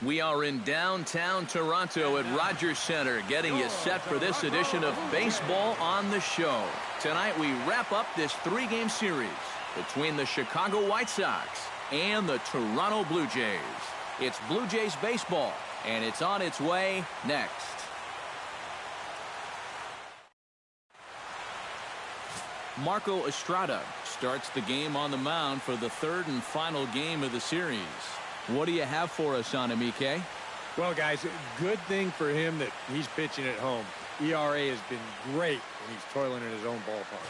We are in downtown Toronto at Rogers Centre, getting you set for this edition of Baseball on the Show. Tonight we wrap up this three-game series between the Chicago White Sox and the Toronto Blue Jays. It's Blue Jays baseball, and it's on its way next. Marco Estrada starts the game on the mound for the third and final game of the series. What do you have for us on him, EK? Well, guys, good thing for him that he's pitching at home. ERA has been great when he's toiling in his own ballpark.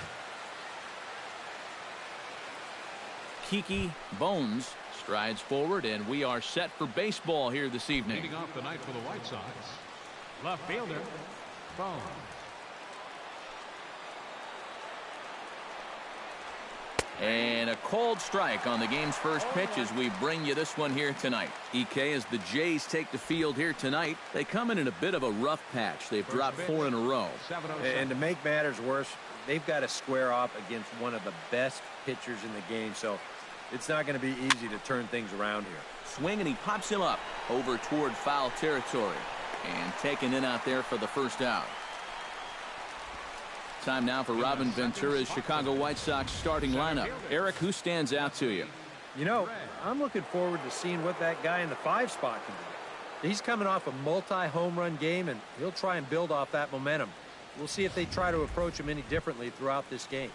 Kiki Bones strides forward, and we are set for baseball here this evening. Leading off the night for the White Sox, left fielder, Bones. And a cold strike on the game's first pitch as we bring you this one here tonight. EK, as the Jays take the field here tonight, they come in a bit of a rough patch. They've dropped 4 in a row. And to make matters worse, they've got to square off against one of the best pitchers in the game, so it's not going to be easy to turn things around here. Swing, and he pops him up over toward foul territory and taken in out there for the first out. Time now for Robin Ventura's Chicago White Sox starting lineup. Eric, who stands out to you? You know, I'm looking forward to seeing what that guy in the 5 spot can do. He's coming off a multi-home run game, and he'll try and build off that momentum. We'll see if they try to approach him any differently throughout this game.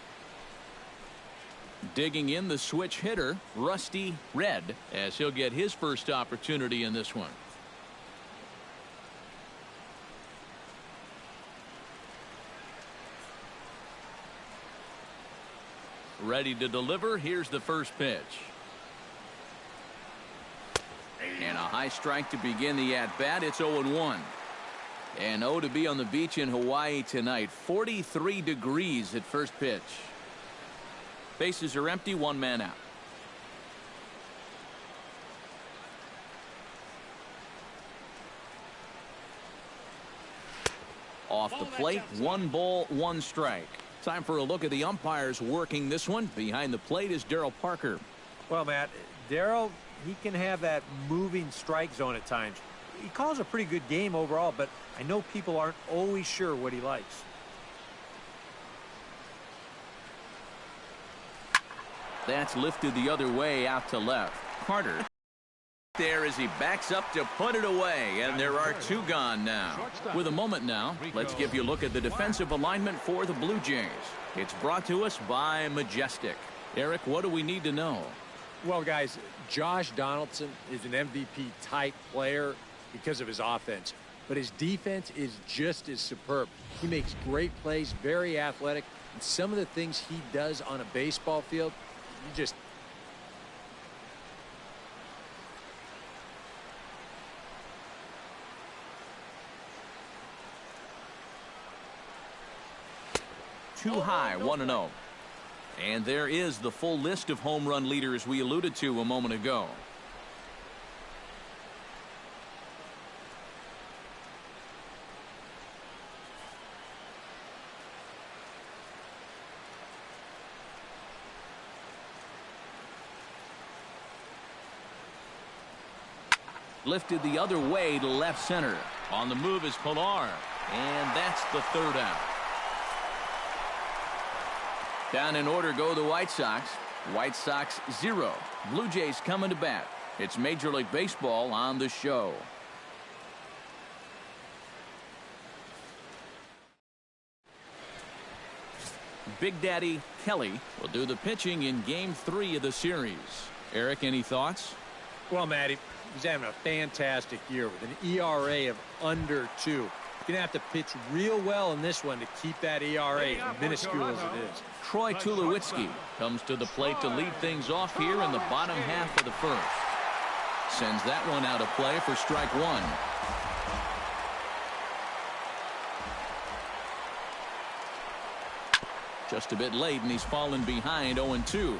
Digging in the switch hitter, Rusty Red, as he'll get his first opportunity in this one. Ready to deliver. Here's the first pitch. And a high strike to begin the at-bat. It's 0-1. And to be on the beach in Hawaii tonight. 43 degrees at first pitch. Bases are empty, 1 man out. Off the plate, 1 ball, 1 strike. Time for a look at the umpires working this one. Behind the plate is Darryl Parker. Well, Matt, Darryl, he can have that moving strike zone at times. He calls a pretty good game overall, but I know people aren't always sure what he likes. That's lifted the other way out to left. Carter there as he backs up to put it away, and there are 2 gone now. With a moment now, let's give you a look at the defensive alignment for the Blue Jays. It's brought to us by Majestic. Eric, what do we need to know? Well, guys, Josh Donaldson is an MVP type player because of his offense, but his defense is just as superb. He makes great plays, very athletic, and some of the things he does on a baseball field, you just too high, 1-0. And there is the full list of home run leaders we alluded to a moment ago. Lifted the other way to left center. On the move is Pilar, and that's the 3rd out. Down in order go the White Sox. White Sox 0. Blue Jays coming to bat. It's Major League Baseball on the Show. Big Daddy Kelly will do the pitching in Game 3 of the series. Eric, any thoughts? Well, Matty, he's having a fantastic year with an ERA of under 2. You're going to have to pitch real well in this one to keep that ERA minuscule as it is. Troy Tulowitzki comes to the plate to lead things off here in the bottom half of the first. Sends that one out of play for strike 1. Just a bit late, and he's fallen behind 0-2.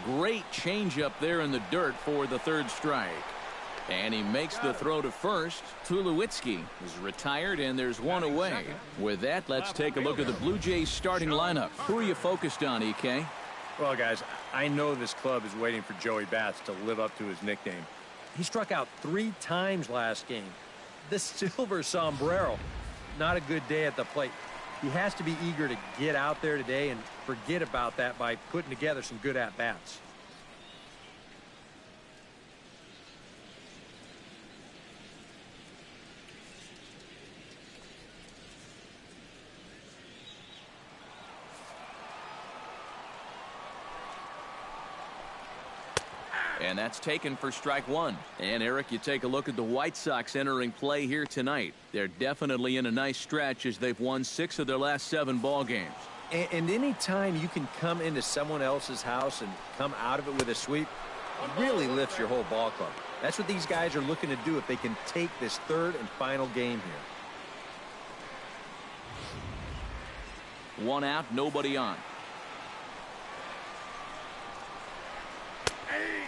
Great change up there in the dirt for the 3rd strike. And he makes the throw to first. Tulowitzki is retired, and there's one away. With that, let's take a look at the Blue Jays starting lineup. Who are you focused on, EK? Well, guys, I know this club is waiting for Joey Bats to live up to his nickname. He struck out 3 times last game. The silver sombrero. Not a good day at the plate. He has to be eager to get out there today and forget about that by putting together some good at-bats. And that's taken for strike one. And, Eric, you take a look at the White Sox entering play here tonight. They're definitely in a nice stretch as they've won 6 of their last 7 ball games. And any time you can come into someone else's house and come out of it with a sweep, it really lifts your whole ball club. That's what these guys are looking to do if they can take this 3rd and final game here. 1 out, nobody on.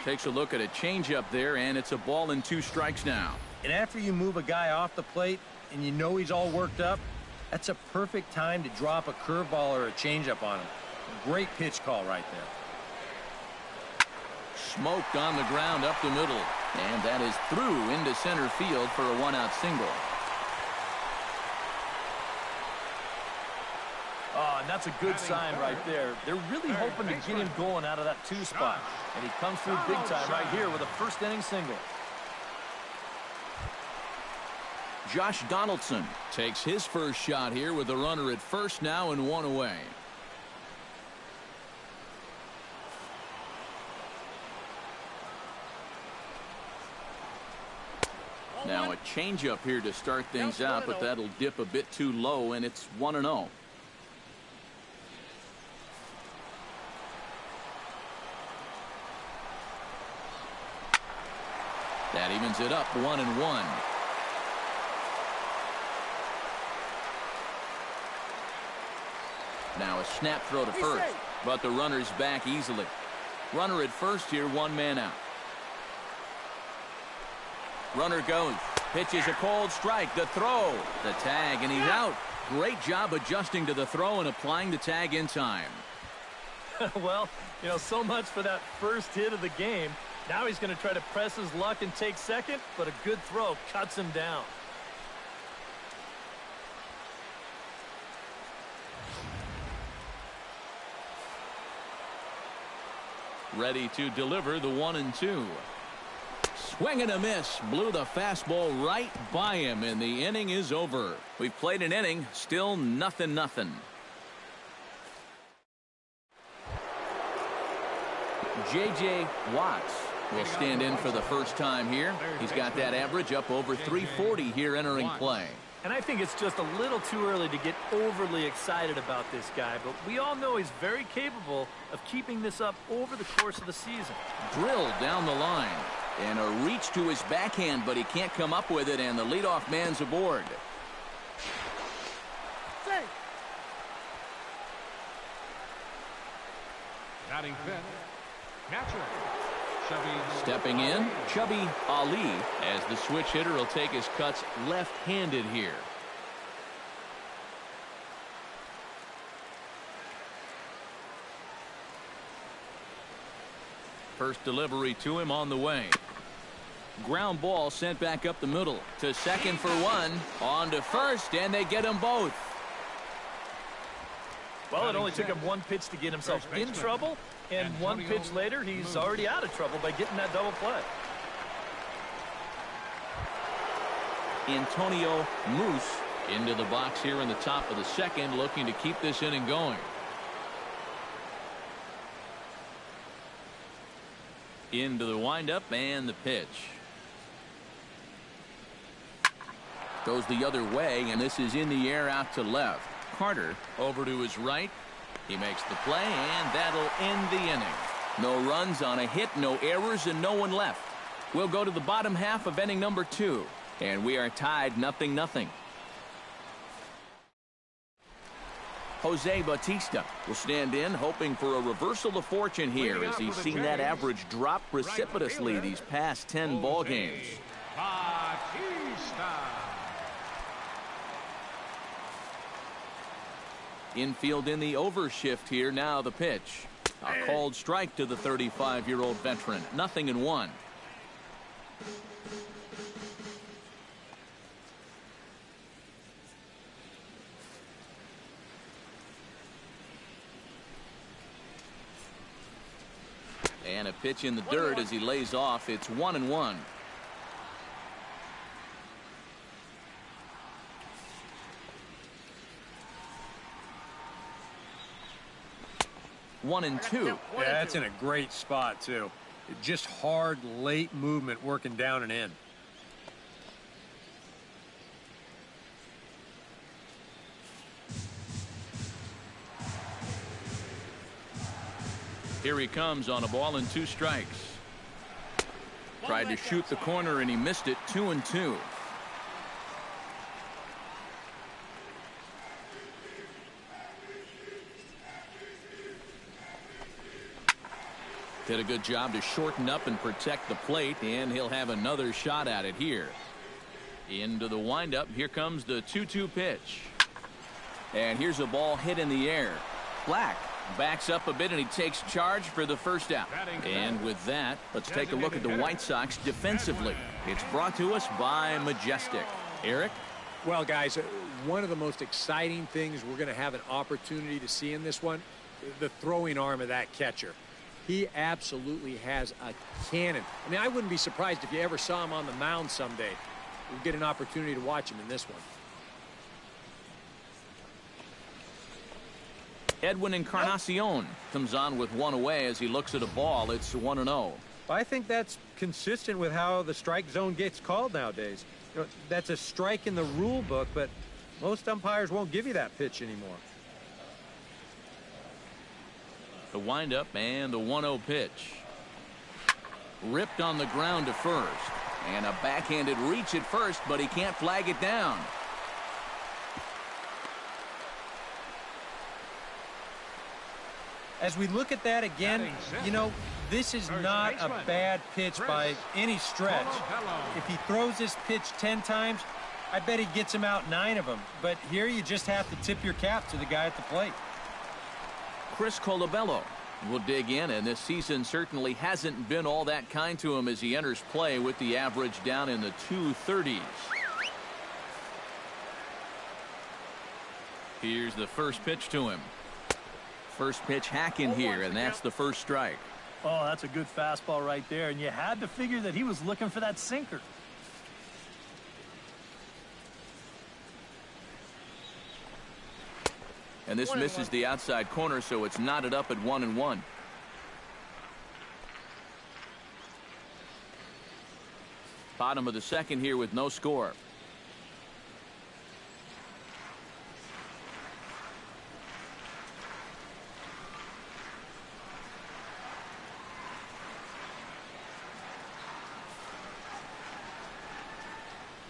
Takes a look at a changeup there, and it's a ball and 2 strikes now. And after you move a guy off the plate and you know he's all worked up, that's a perfect time to drop a curveball or a changeup on him. Great pitch call right there. Smoked on the ground up the middle. And that is through into center field for a 1-out single. Oh, and that's a good sign right there. They're really hoping to get him going out of that 2 spot. And he comes through big time right here with a 1st inning single. Josh Donaldson takes his first shot here with a runner at first now and 1 away. Now a changeup here to start things out, but that'll dip a bit too low, and it's 1-0. That evens it up 1-1. Now a snap throw to first, but the runner's back easily. Runner at first here, 1 man out. Runner goes, pitches a cold strike, the throw, the tag, and he's out. Great job adjusting to the throw and applying the tag in time. Well, you know, so much for that first hit of the game. Now he's going to try to press his luck and take second, but a good throw cuts him down. Ready to deliver the 1-2. Swing and a miss. Blew the fastball right by him, and the inning is over. We've played an inning, still 0-0. J.J. Watts will stand in for the first time here. He's got that average up over 340 here entering play. And I think it's just a little too early to get overly excited about this guy, but we all know he's very capable of keeping this up over the course of the season. Drilled down the line, and a reach to his backhand, but he can't come up with it, and the leadoff man's aboard. Batting 5th, catcher. Stepping in, Chubby Ali, as the switch hitter will take his cuts left-handed here. First delivery to him on the way. Ground ball sent back up the middle to second for 1, on to first, and they get them both. Well, it only took him 1 pitch to get himself in trouble, and 1 pitch later, he's already out of trouble by getting that double play. Antonio Moose into the box here in the top of the second, looking to keep this inning going. Into the windup and the pitch. Goes the other way, and this is in the air out to left. Carter over to his right. He makes the play, and that'll end the inning. No runs on a hit, no errors, and no one left. We'll go to the bottom half of inning number 2, and we are tied 0-0. Jose Bautista will stand in, hoping for a reversal of fortune here as he's seen that average drop precipitously these past 10 ball games. Bautista. Infield in the overshift here. Now the pitch. A called strike to the 35-year-old veteran. 0-1. And a pitch in the dirt as he lays off. It's 1-1. One and two. Yeah, that's in a great spot, too. Just hard, late movement working down and in. Here he comes on a ball and 2 strikes. Tried to shoot the corner and he missed it. 2-2. Did a good job to shorten up and protect the plate, and he'll have another shot at it here. Into the windup. Here comes the 2-2 pitch. And here's a ball hit in the air. Black backs up a bit and he takes charge for the first out. And with that, let's take a look at the White Sox defensively. It's brought to us by Majestic. Eric? Well, guys, one of the most exciting things we're going to have an opportunity to see in this one, the throwing arm of that catcher. He absolutely has a cannon. I mean, I wouldn't be surprised if you ever saw him on the mound someday. We'll get an opportunity to watch him in this one. Edwin Encarnacion comes on with one away as he looks at a ball. It's 1-0. I think that's consistent with how the strike zone gets called nowadays. You know, that's a strike in the rule book, but most umpires won't give you that pitch anymore. The windup and the 1-0 pitch. Ripped on the ground to first. And a backhanded reach at first, but he can't flag it down. As we look at that again, you know, this is not a bad pitch by any stretch. If he throws this pitch 10 times, I bet he gets him out 9 of them. But here you just have to tip your cap to the guy at the plate. Chris Colabello will dig in, and this season certainly hasn't been all that kind to him as he enters play with the average down in the 230s. Here's the first pitch to him. First pitch hacking here, and that's the first strike. Oh, that's a good fastball right there, and you had to figure that he was looking for that sinker. And this misses the outside corner, so it's knotted up at 1-1. Bottom of the second here with no score.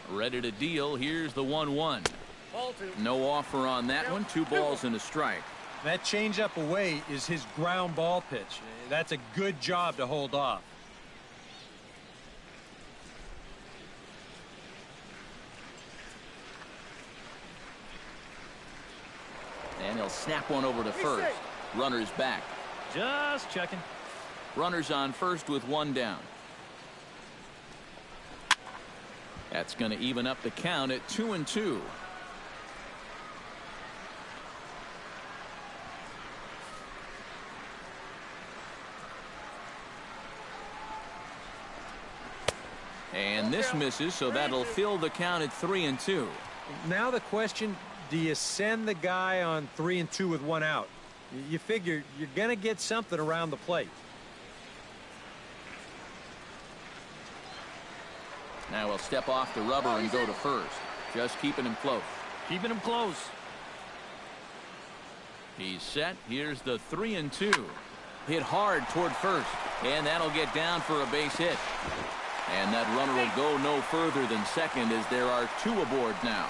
Ready to deal. Here's the 1-1. No offer on that one. 2 balls and a strike. That changeup away is his ground ball pitch. That's a good job to hold off. And he'll snap one over to first. Runner's back. Just checking. Runners on first with 1 down. That's going to even up the count at 2-2. And this misses, so that'll fill the count at 3-2. Now the question, do you send the guy on 3-2 with 1 out? You figure you're going to get something around the plate. Now he'll step off the rubber and go to first. Just keeping him close. Keeping him close. He's set. Here's the 3-2. Hit hard toward first. And that'll get down for a base hit. And that runner will go no further than second as there are 2 aboard now.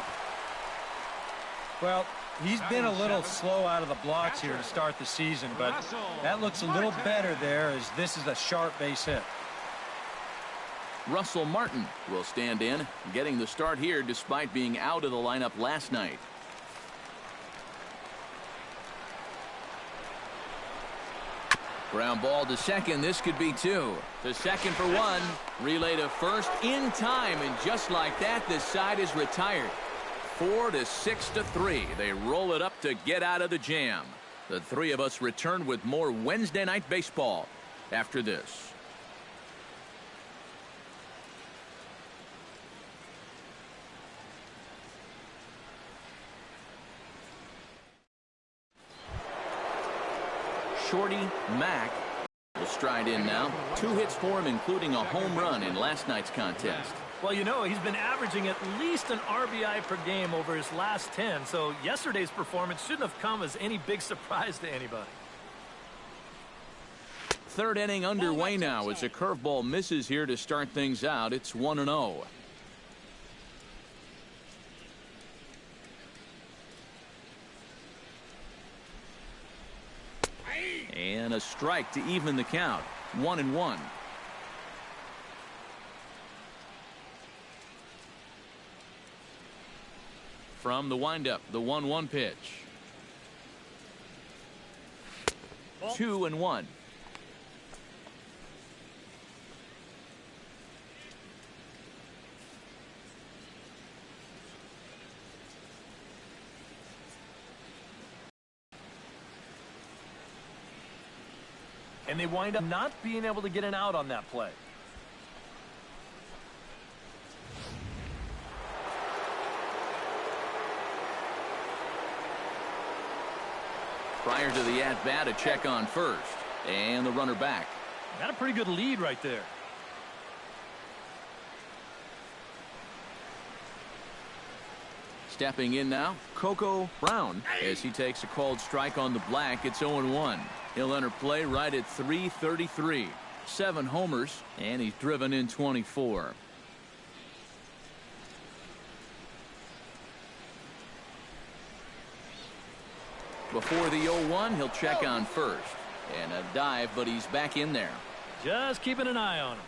Well, he's been a little slow out of the blocks here to start the season, but that looks a little better there as this is a sharp base hit. Russell Martin will stand in, getting the start here despite being out of the lineup last night. Ground ball to second. This could be two. To second for one. Relay to first in time, and just like that, this side is retired. 4-6-3. They roll it up to get out of the jam. The three of us return with more Wednesday night baseball after this. Shorty Mack will stride in now. 2 hits for him, including a home run in last night's contest. Well, you know, he's been averaging at least an RBI per game over his last 10, so yesterday's performance shouldn't have come as any big surprise to anybody. Third inning underway now as a curveball misses here to start things out. It's 1-0. And a strike to even the count. 1-1. From the windup, the 1-1 pitch. 2-1. And they wind up not being able to get an out on that play. Prior to the at-bat, a check on first. And the runner back. Got a pretty good lead right there. Stepping in now, Coco Brown, as he takes a called strike on the black. It's 0-1. He'll enter play right at .333. 7 homers, and he's driven in 24. Before the 0-1, he'll check on first. And a dive, but he's back in there. Just keeping an eye on him.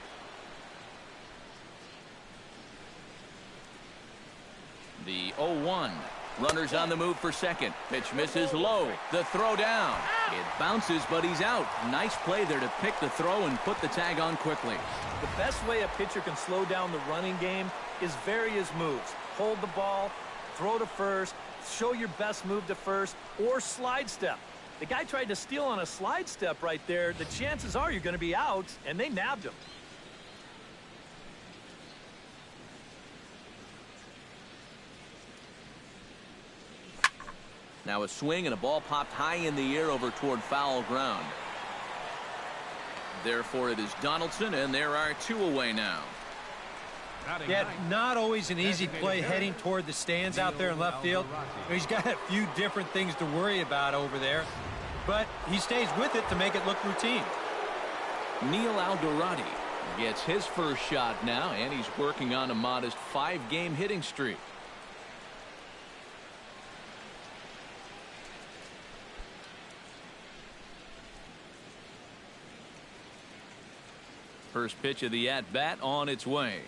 The 0-1. Runners on the move for second. Pitch misses low. The throw down. It bounces, but he's out. Nice play there to pick the throw and put the tag on quickly. The best way a pitcher can slow down the running game is various moves. Hold the ball, throw to first, show your best move to first, or slide step. The guy tried to steal on a slide step right there. The chances are you're going to be out, and they nabbed him. Now a swing and a ball popped high in the air over toward foul ground. Therefore it is Donaldson, and there are 2 away now. Yeah, not always an easy play heading toward the stands out there in left field. He's got a few different things to worry about over there, but he stays with it to make it look routine. Neil Alderati gets his first shot now, and he's working on a modest 5-game hitting streak. First pitch of the at-bat on its way.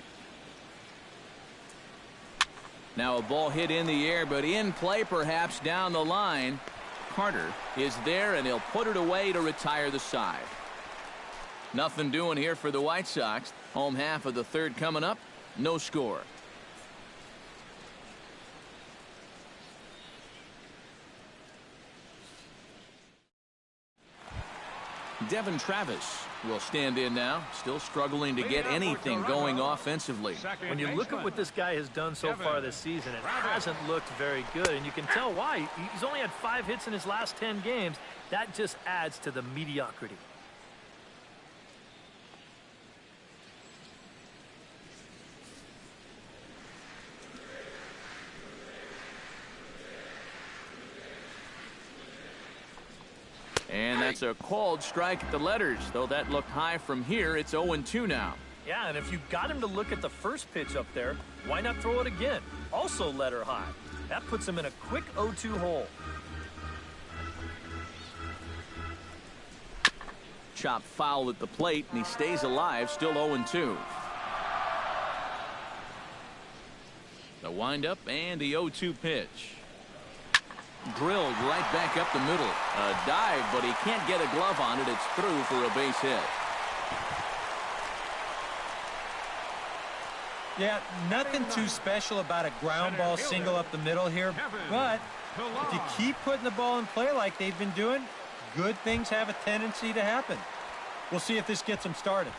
Now a ball hit in the air, but in play perhaps down the line. Carter is there, and he'll put it away to retire the side. Nothing doing here for the White Sox. Home half of the third coming up. No score. Devin Travis will stand in now, still struggling to get anything going offensively. When you look at what this guy has done so far this season, it hasn't looked very good, and you can tell why. He's only had 5 hits in his last 10 games. That just adds to the mediocrity. And that's a called strike at the letters, though that looked high from here. It's 0-2 now. Yeah, and if you got him to look at the first pitch up there, why not throw it again? Also letter high. That puts him in a quick 0-2 hole. Chop foul at the plate, and he stays alive, still 0-2. The windup and the 0-2 pitch. Drilled right back up the middle. A dive, but he can't get a glove on it. It's through for a base hit. Yeah, nothing too special about a ground ball single up the middle here, but if you keep putting the ball in play like they've been doing, good things have a tendency to happen. We'll see if this gets them started.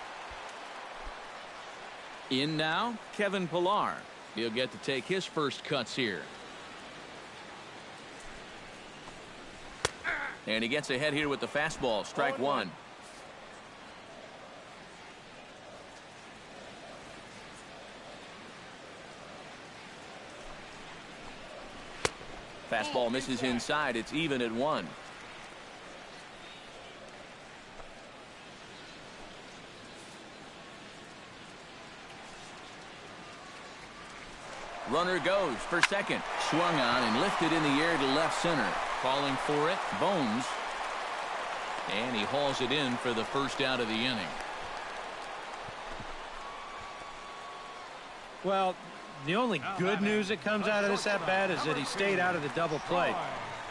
In now, Kevin Pillar. He'll get to take his first cuts here. And he gets ahead here with the fastball. Strike one. Fastball misses inside. It's even at 1. Runner goes for second. Swung on and lifted in the air to left center. Calling for it, Bones. And he hauls it in for the first out of the inning. Well, the only good news that comes out of this at-bat is that he stayed out of the double play.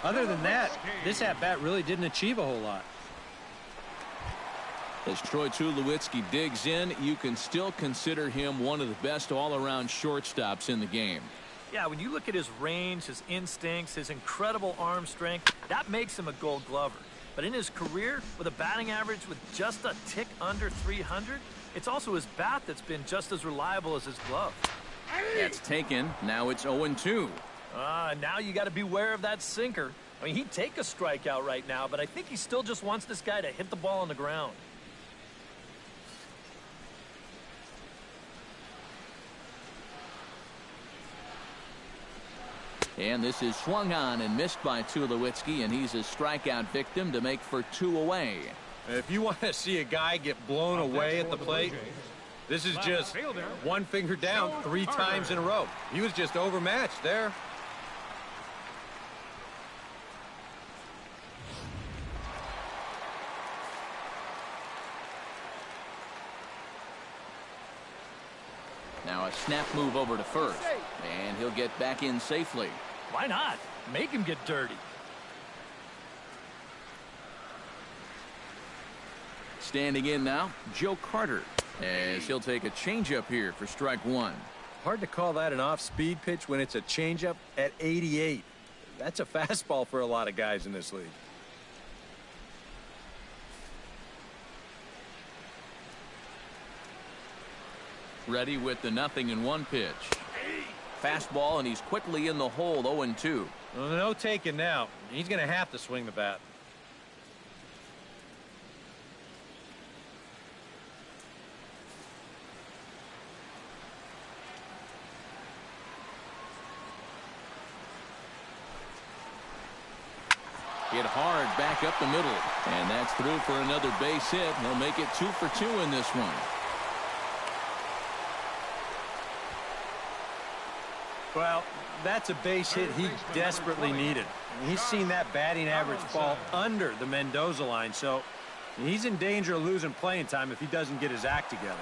Other than that, this at-bat really didn't achieve a whole lot. As Troy Tulowitzki digs in, you can still consider him one of the best all-around shortstops in the game. Yeah, when you look at his range, his instincts, his incredible arm strength, that makes him a Gold Glover. But in his career, with a batting average with just a tick under 300, it's also his bat that's been just as reliable as his glove. That's taken. Now it's 0-2. Now you got to beware of that sinker. I mean, he'd take a strikeout right now, but I think he still just wants this guy to hit the ball on the ground. And this is swung on and missed by Tulowitzki, and he's a strikeout victim to make for 2 away. If you want to see a guy get blown away at the plate, this is just one finger down 3 times in a row. He was just overmatched there. Now a snap move over to first, and he'll get back in safely. Why not? Make him get dirty. Standing in now, Joe Carter, as he'll take a changeup here for strike 1. Hard to call that an off-speed pitch when it's a changeup at 88. That's a fastball for a lot of guys in this league. Ready with the 0-1 pitch. Fastball, and he's quickly in the hole, 0-2. Well, no taking now. He's going to have to swing the bat. Hit hard back up the middle, and that's through for another base hit. He'll make it 2 for 2 in this one. Well, that's a base hit he desperately needed. He's seen that batting average fall under the Mendoza line, so he's in danger of losing playing time if he doesn't get his act together.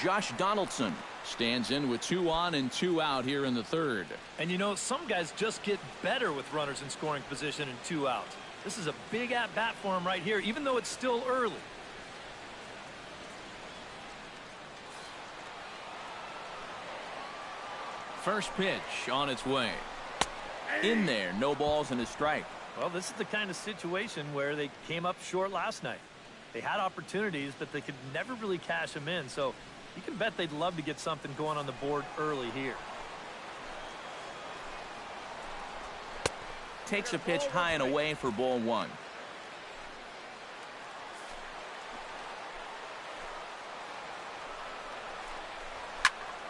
Josh Donaldson stands in with 2 on and 2 out here in the 3rd. And you know, some guys just get better with runners in scoring position and 2 outs. This is a big at-bat for him right here, even though it's still early. First pitch on its way. In there, no balls and a strike. Well, this is the kind of situation where they came up short last night. They had opportunities, but they could never really cash them in. So you can bet they'd love to get something going on the board early here. Takes a pitch high and away for ball 1.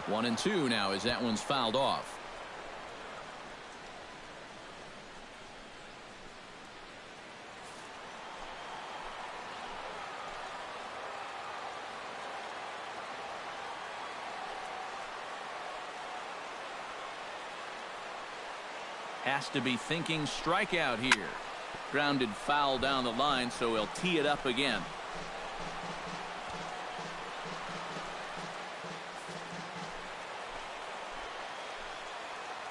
One and 2 now as that one's fouled off. has to be thinking strikeout here. Grounded foul down the line, so he'll tee it up again.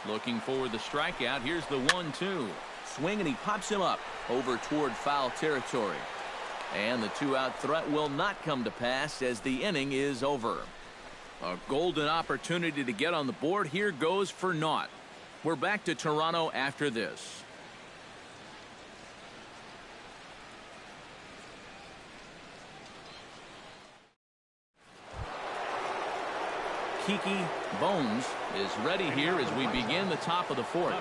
Looking for the strikeout. Here's the 1-2. Swing, and he pops him up over toward foul territory. And the 2-out threat will not come to pass as the inning is over. A golden opportunity to get on the board here goes for naught. We're back to Toronto after this. Kiki Bones is ready here as we begin the top of the fourth.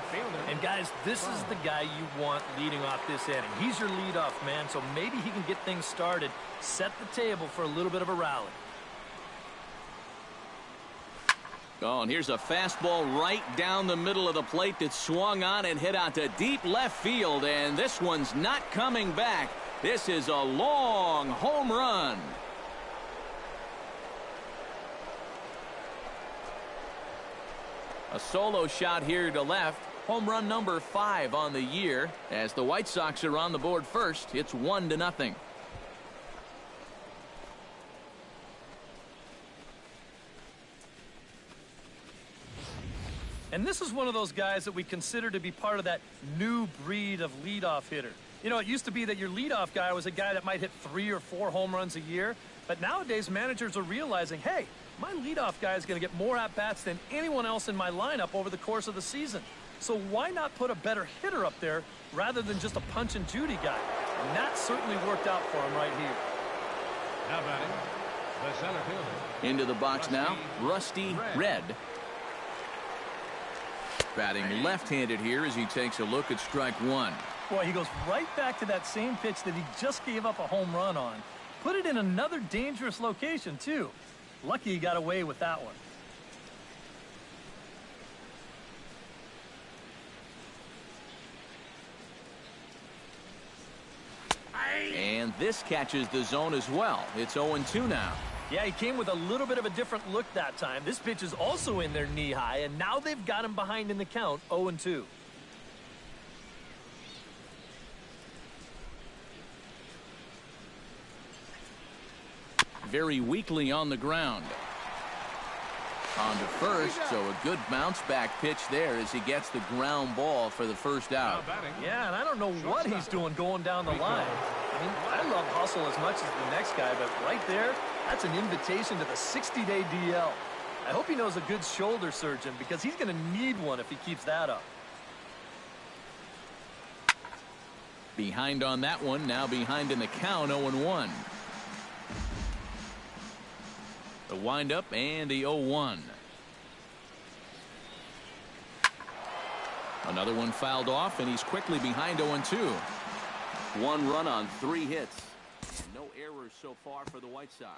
And guys, this is the guy you want leading off this inning. He's your leadoff man, so maybe he can get things started, set the table for a little bit of a rally. Oh, and here's a fastball right down the middle of the plate that swung on and hit out to deep left field, and this one's not coming back. This is a long home run. A solo shot here to left. Home run number 5 on the year. As the White Sox are on the board first, it's 1-0. And this is one of those guys that we consider to be part of that new breed of leadoff hitter. You know, it used to be that your leadoff guy was a guy that might hit 3 or 4 home runs a year. But nowadays, managers are realizing, hey, my leadoff guy is going to get more at-bats than anyone else in my lineup over the course of the season. So why not put a better hitter up there rather than just a punch-and-Judy guy? And that certainly worked out for him right here. Now batting, the center fielder. Into the box now, Rusty Red. Batting left-handed here as he takes a look at strike 1. Boy, he goes right back to that same pitch that he just gave up a home run on. Put it in another dangerous location, too. Lucky he got away with that one. And this catches the zone as well. It's 0-2 now. Yeah, he came with a little bit of a different look that time. This pitch is also in there knee-high, and now they've got him behind in the count, 0-2. Very weakly on the ground. On to first, so a good bounce back pitch there as he gets the ground ball for the first out. Yeah, and I don't know what he's doing going down the line. I mean, I love hustle as much as the next guy, but right there, that's an invitation to the 60-day DL. I hope he knows a good shoulder surgeon because he's going to need one if he keeps that up. Behind on that one, now behind in the count, 0-1. The windup and the 0-1. Another one fouled off, and he's quickly behind 0-2. 1 run on 3 hits. No errors so far for the White Sox.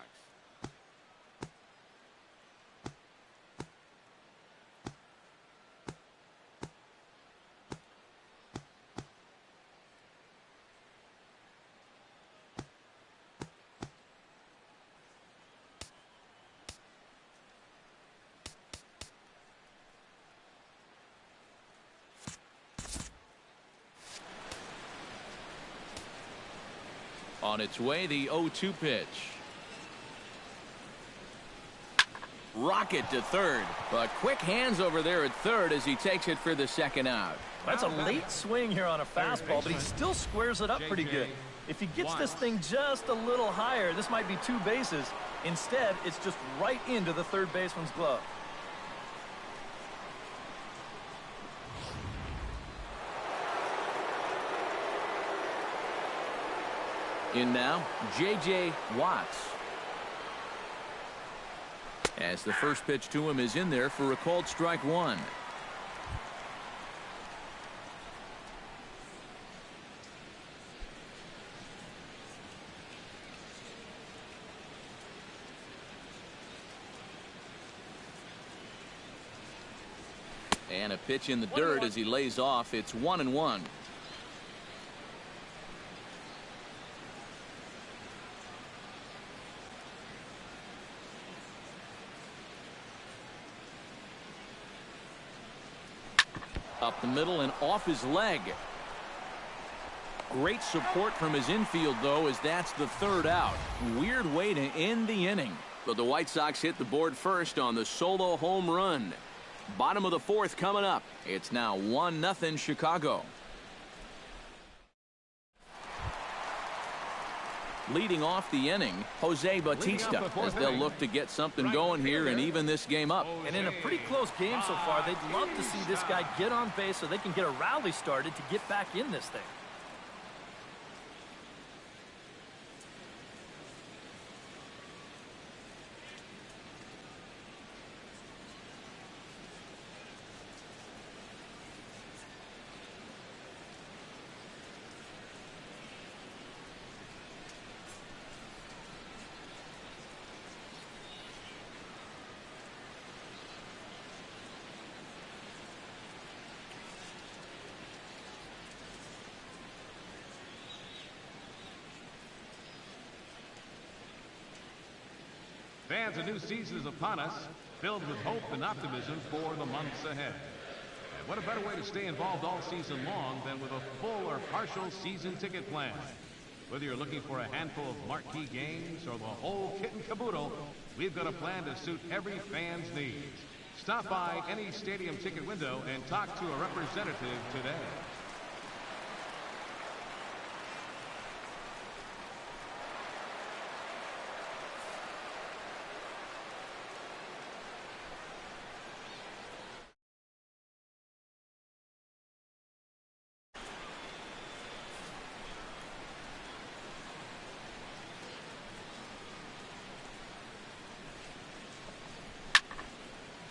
On its way, the 0-2 pitch. Rocket to third, but quick hands over there at third as he takes it for the second out. That's a late swing here on a fastball, but he still squares it up pretty good. If he gets this thing just a little higher, this might be 2 bases. Instead, it's just right into the third baseman's glove. In now, J.J. Watts. As the first pitch to him is in there for a called strike 1. And a pitch in the dirt as he lays off. It's 1-1. Up the middle and off his leg. Great support from his infield, though, as that's the third out. Weird way to end the inning. But the White Sox hit the board first on the solo home run. Bottom of the fourth coming up. It's now 1-0 Chicago. Leading off the inning, Jose Bautista, as they'll look to get something going here and even this game up. And in a pretty close game so far, they'd love to see this guy get on base so they can get a rally started to get back in this thing. Fans, a new season is upon us, filled with hope and optimism for the months ahead. And what a better way to stay involved all season long than with a full or partial season ticket plan. Whether you're looking for a handful of marquee games or the whole kit and caboodle, we've got a plan to suit every fan's needs. Stop by any stadium ticket window and talk to a representative today.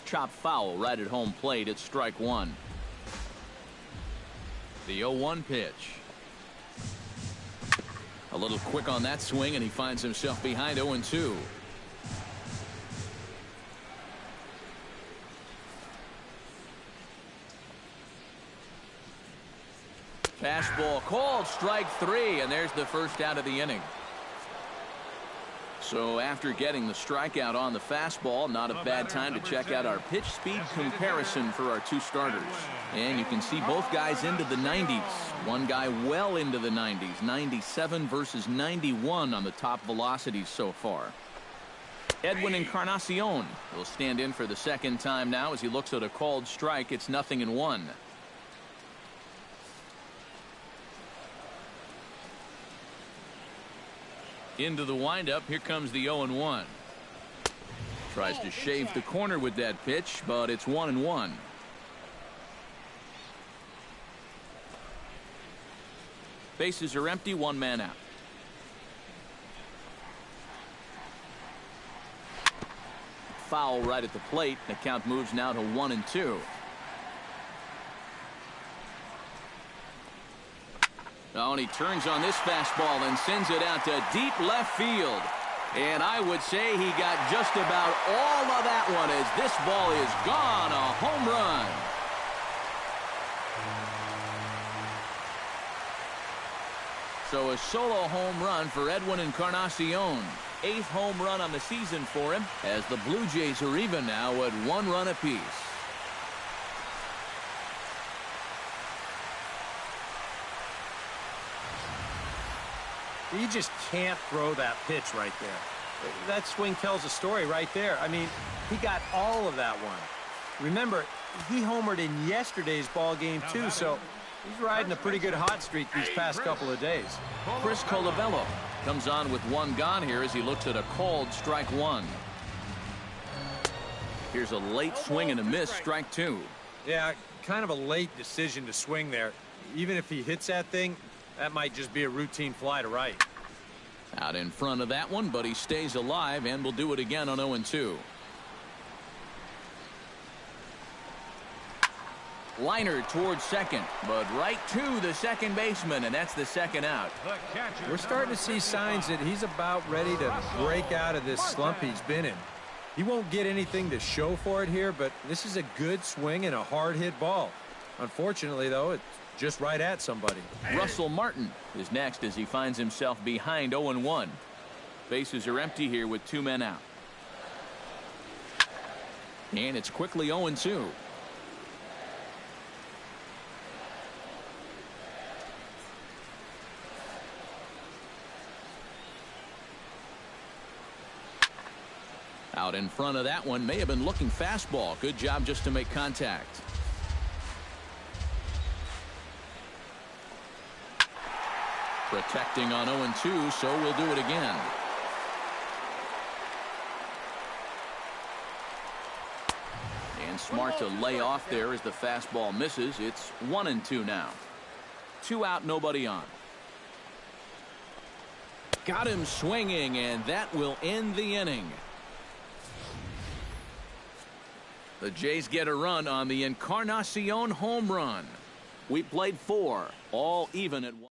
Chop foul right at home plate. It's strike one. The 0-1 pitch. A little quick on that swing, and he finds himself behind 0-2. Fastball called, strike three, and there's the first out of the inning. So after getting the strikeout on the fastball, not a bad time to check out our pitch speed comparison for our two starters. And you can see both guys into the 90s. One guy well into the 90s, 97 versus 91 on the top velocities so far. Edwin Encarnacion will stand in for the second time now as he looks at a called strike. It's 0-1. Into the windup. Here comes the 0-1. Tries to shave the corner with that pitch, but it's 1-1. Bases are empty, one man out. Foul right at the plate. The count moves now to 1-2. Oh, and he turns on this fastball and sends it out to deep left field. And I would say he got just about all of that one as this ball is gone. A home run. So a solo home run for Edwin Encarnacion. 8th home run on the season for him as the Blue Jays are even now at 1 run apiece. You just can't throw that pitch right there. That swing tells a story right there. I mean, he got all of that one. Remember, he homered in yesterday's ball game too, so he's riding a pretty good hot streak these past couple of days. Chris Colabello comes on with one gone here as he looks at a called strike one. Here's a late swing and a miss, strike two. Yeah, kind of a late decision to swing there. Even if he hits that thing, that might just be a routine fly to right. Out in front of that one, but he stays alive and will do it again on 0-2. Liner towards second, but right to the second baseman, and that's the second out. We're starting to see signs that he's about ready to break out of this slump he's been in. He won't get anything to show for it here, but this is a good swing and a hard hit ball. Unfortunately, though, it's just right at somebody. Russell Martin is next as he finds himself behind 0-1. Bases are empty here with 2 men out. And it's quickly 0-2. Out in front of that one, may have been looking fastball. Good job just to make contact. Protecting on 0-2, so we'll do it again. And smart to lay off there as the fastball misses. It's 1-2 now. 2 out, nobody on. Got him swinging, and that will end the inning. The Jays get a run on the Encarnacion home run. We played 4, all even at 1.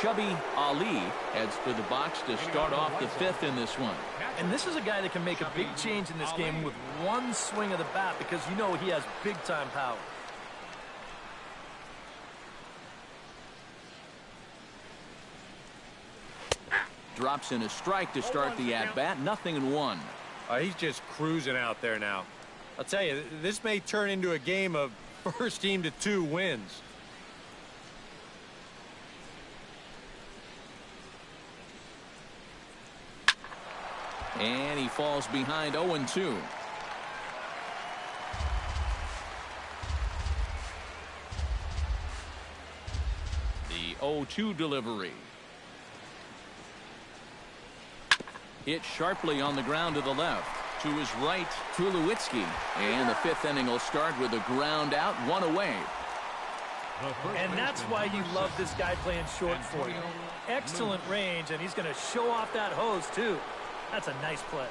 Chubby Ali heads to the box to start off the 5th in this one. And this is a guy that can make a big change in this game with one swing of the bat, because you know he has big-time power. Drops in a strike to start the at-bat. 0-1. He's just cruising out there now. I'll tell you, this may turn into a game of first team to 2 wins. And he falls behind 0-2. The 0-2 delivery. Hit sharply on the ground to the left. To his right, Tulowitzki. And the 5th inning will start with a ground out, 1 away. And that's why you love this guy playing short for you. Excellent range, and he's going to show off that hose, too. That's a nice play.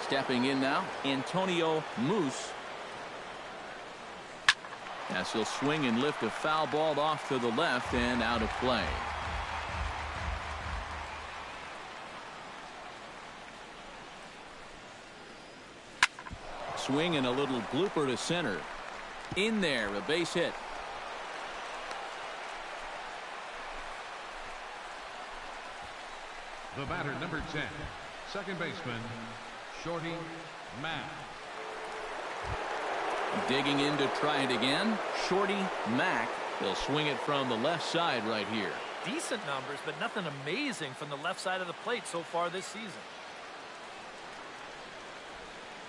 Stepping in now, Antonio Moose. As he'll swing and lift a foul ball off to the left and out of play. Swing and a little blooper to center. In there, a base hit. The batter, number 10, second baseman, Shorty Mack. Digging in to try it again, Shorty Mack. He'll swing it from the left side right here. Decent numbers, but nothing amazing from the left side of the plate so far this season.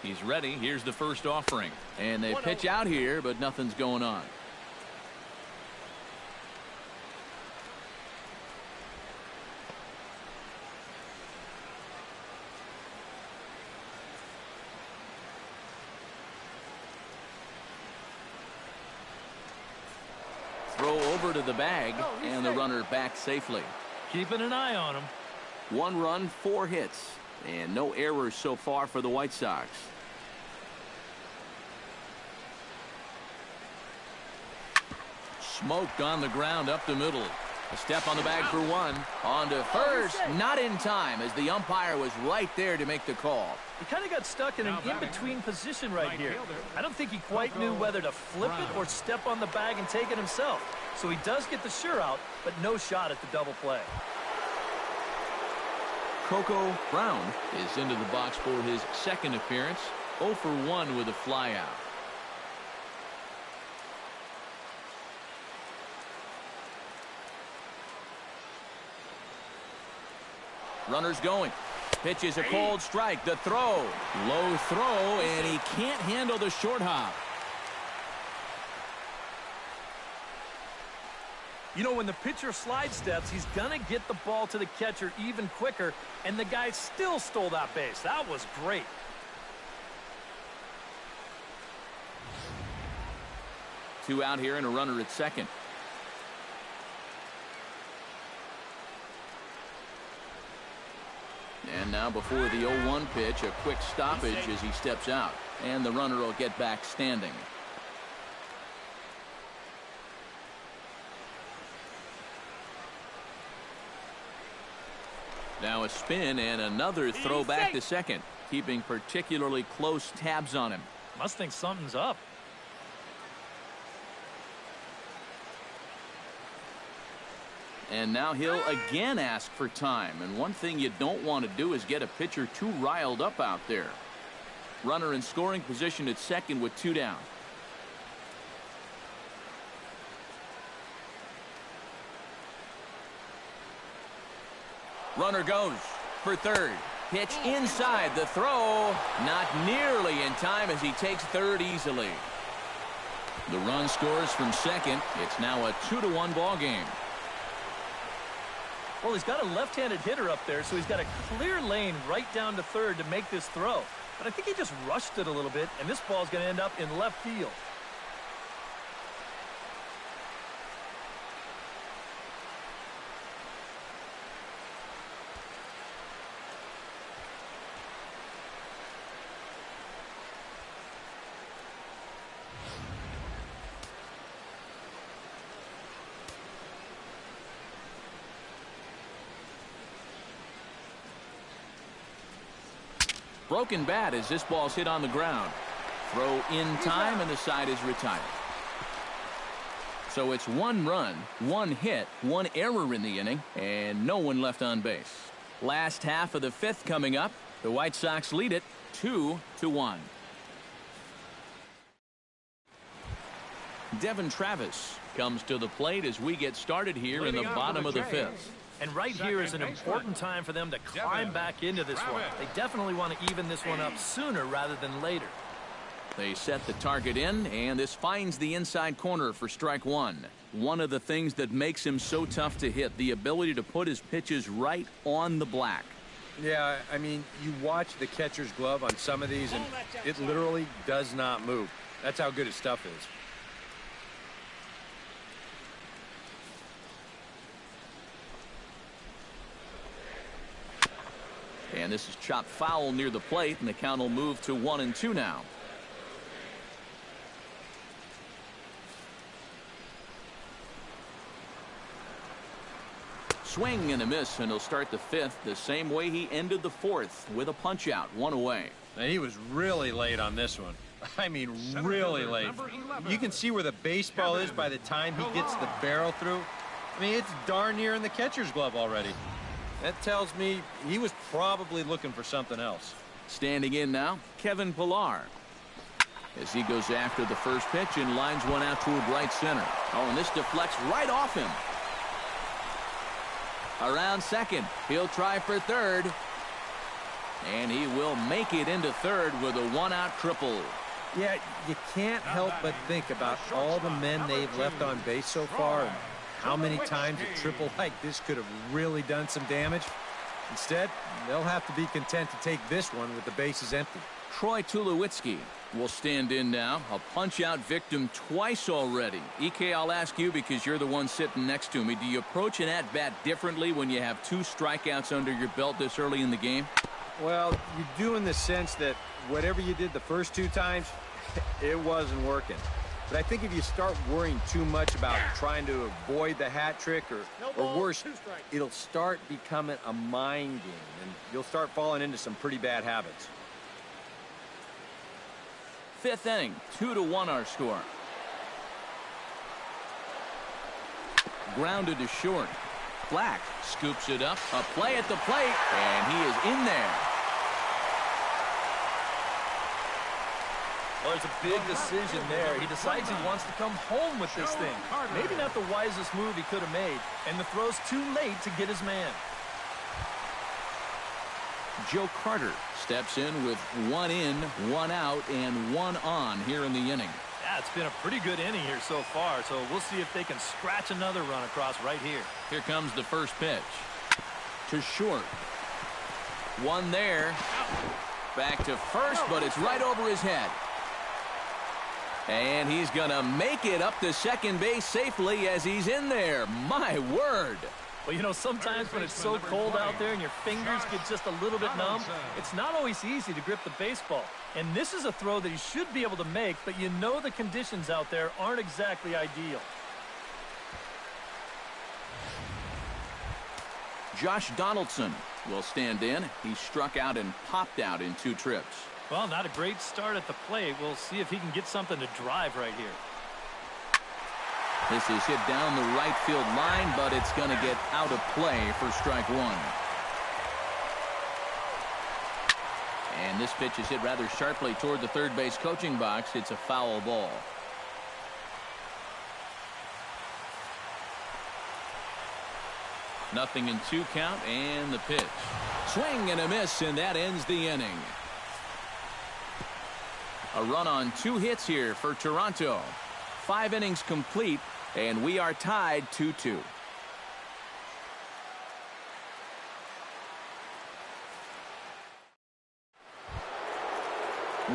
He's ready. Here's the first offering. And they pitch out here, but nothing's going on. Throw over to the bag, and the runner back safely. Keeping an eye on him. 1 run, 4 hits. And no errors so far for the White Sox. Smoked on the ground up the middle. A step on the bag for 1. On to first. Not in time, as the umpire was right there to make the call. He kind of got stuck in an in-between position right here. I don't think he quite knew whether to flip it or step on the bag and take it himself. So he does get the sure out, but no shot at the double play. Coco Brown is into the box for his second appearance. 0 for 1 with a flyout. Runners going. Pitch is a cold strike. The throw. Low throw, and he can't handle the short hop. You know, when the pitcher slide steps, he's going to get the ball to the catcher even quicker, and the guy still stole that base. That was great. Two out here and a runner at second. And now before the 0-1 pitch, a quick stoppage as he steps out. And the runner will get back standing. Now a spin and another throw back to second, keeping particularly close tabs on him. Must think something's up. And now he'll again ask for time. And one thing you don't want to do is get a pitcher too riled up out there. Runner in scoring position at second with 2 down. Runner goes for third. Pitch inside. The throw not nearly in time as he takes third easily. The run scores from second. It's now a 2-1 ball game. Well, he's got a left-handed hitter up there, so he's got a clear lane right down to third to make this throw. But I think he just rushed it a little bit, and this ball's going to end up in left field. Broken bat as this ball's hit on the ground. Throw in time, and the side is retired. So it's 1 run, 1 hit, 1 error in the inning, and no one left on base. Last half of the 5th coming up. The White Sox lead it 2-1. Devin Travis comes to the plate as we get started here in the bottom of the 5th. And right here is an important time for them to climb back into this one. They definitely want to even this one up sooner rather than later. They set the target in, and this finds the inside corner for strike 1. One of the things that makes him so tough to hit, the ability to put his pitches right on the black. Yeah, I mean, you watch the catcher's glove on some of these, and it literally does not move. That's how good his stuff is. And this is chopped foul near the plate, and the count will move to 1-2 now. Swing and a miss, and he'll start the 5th the same way he ended the 4th with a punch out, 1 away. Now, he was really late on this one. I mean, really late. You can see where the baseball is by the time he gets the barrel through. I mean, it's darn near in the catcher's glove already. That tells me he was probably looking for something else. Standing in now, Kevin Pillar. As he goes after the first pitch and lines one out toward right center. Oh, and this deflects right off him. Around second. He'll try for third. And he will make it into third with a 1-out triple. Yeah, you can't help but think about all the men they've left on base so far and how many times a triple like this could have really done some damage. Instead, they'll have to be content to take this one with the bases empty. Troy Tulowitzki will stand in now. A punch-out victim twice already. EK, I'll ask you because you're the one sitting next to me. Do you approach an at-bat differently when you have 2 strikeouts under your belt this early in the game? Well, you do in the sense that whatever you did the first 2 times, it wasn't working. But I think if you start worrying too much about trying to avoid the hat trick or worse, it'll start becoming a mind game, and you'll start falling into some pretty bad habits. 5th inning, 2-1 our score. Grounded to short. Black scoops it up. A play at the plate, and he is in there. Well, there's a big decision there. He decides he wants to come home with this thing. Maybe not the wisest move he could have made, and the throw's too late to get his man. Joe Carter steps in with 1 in, 1 out, and 1 on here in the inning. Yeah, it's been a pretty good inning here so far, so we'll see if they can scratch another run across right here. Here comes the first pitch. To short. 1 there. Back to first, but it's right over his head. And he's going to make it up to second base safely as he's in there. My word. Well, you know, sometimes when it's so cold out there and your fingers get just a little bit numb, it's not always easy to grip the baseball. And this is a throw that he should be able to make, but you know the conditions out there aren't exactly ideal. Josh Donaldson will stand in. He struck out and popped out in 2 trips. Well, not a great start at the plate. We'll see if he can get something to drive right here. This is hit down the right field line, but it's going to get out of play for strike 1. And this pitch is hit rather sharply toward the third base coaching box. It's a foul ball. Nothing in 2 count, and the pitch. Swing and a miss, and that ends the inning. A run on 2 hits here for Toronto. 5 innings complete, and we are tied 2-2.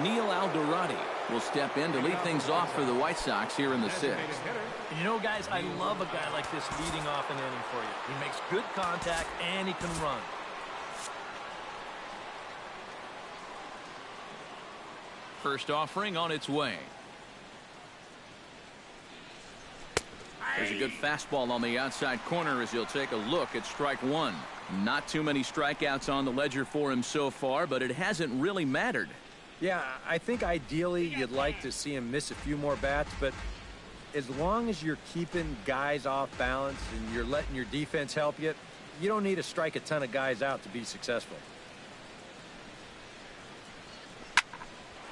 Neil Alderati will step in to lead things off for the White Sox here in the 6th. And you know, guys, I love a guy like this leading off an inning for you. He makes good contact, and he can run. First offering on its way. There's a good fastball on the outside corner as he'll take a look at strike 1. Not too many strikeouts on the ledger for him so far, but it hasn't really mattered. Yeah, I think ideally you'd like to see him miss a few more bats, but as long as you're keeping guys off balance and you're letting your defense help you, you don't need to strike a ton of guys out to be successful.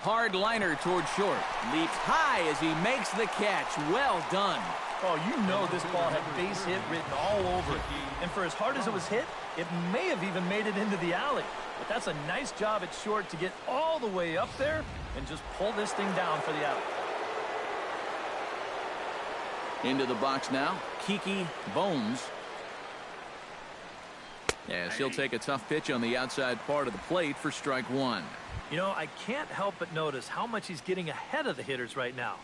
Hard liner toward short. Leaps high as he makes the catch. Well done. Oh, you know this ball had base hit written all over it. And for as hard as it was hit, it may have even made it into the alley. But that's a nice job at short to get all the way up there and just pull this thing down for the out. Into the box now, Kiki Bones. Yes, he'll take a tough pitch on the outside part of the plate for strike 1. You know, I can't help but notice how much he's getting ahead of the hitters right now.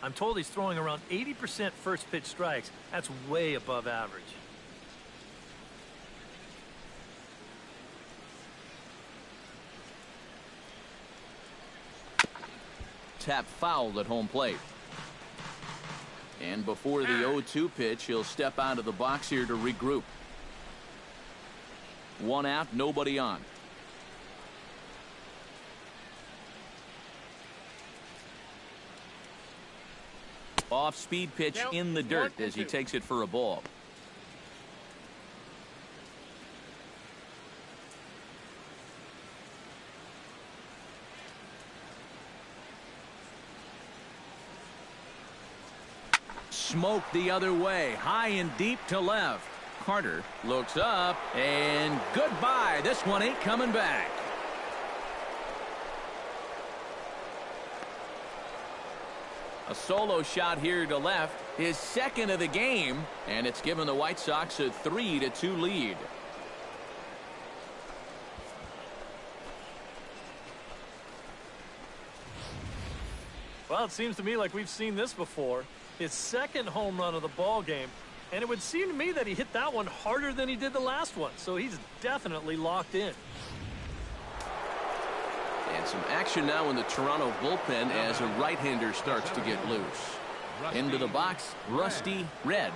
I'm told he's throwing around 80% first pitch strikes. That's way above average. Tap fouled at home plate. And before the 0-2 pitch, he'll step out of the box here to regroup. 1 out, nobody on. Off-speed pitch in the dirt as he takes it for a ball. Smoke the other way, high and deep to left. Carter looks up, and goodbye. This one ain't coming back. A solo shot here to left, his second of the game, and it's given the White Sox a 3-2 lead. Well, it seems to me like we've seen this before. His second home run of the ball game, and it would seem to me that he hit that one harder than he did the last one, so he's definitely locked in. And some action now in the Toronto bullpen as a right-hander starts to get loose. Into the box, Rusty Red.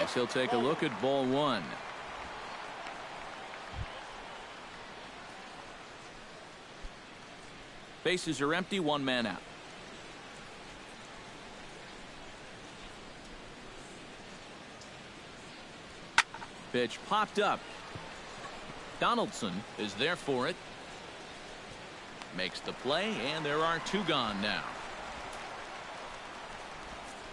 As he'll take a look at ball 1. Bases are empty, 1 man out. Pitch popped up. Donaldson is there for it. Makes the play, and there are 2 gone now.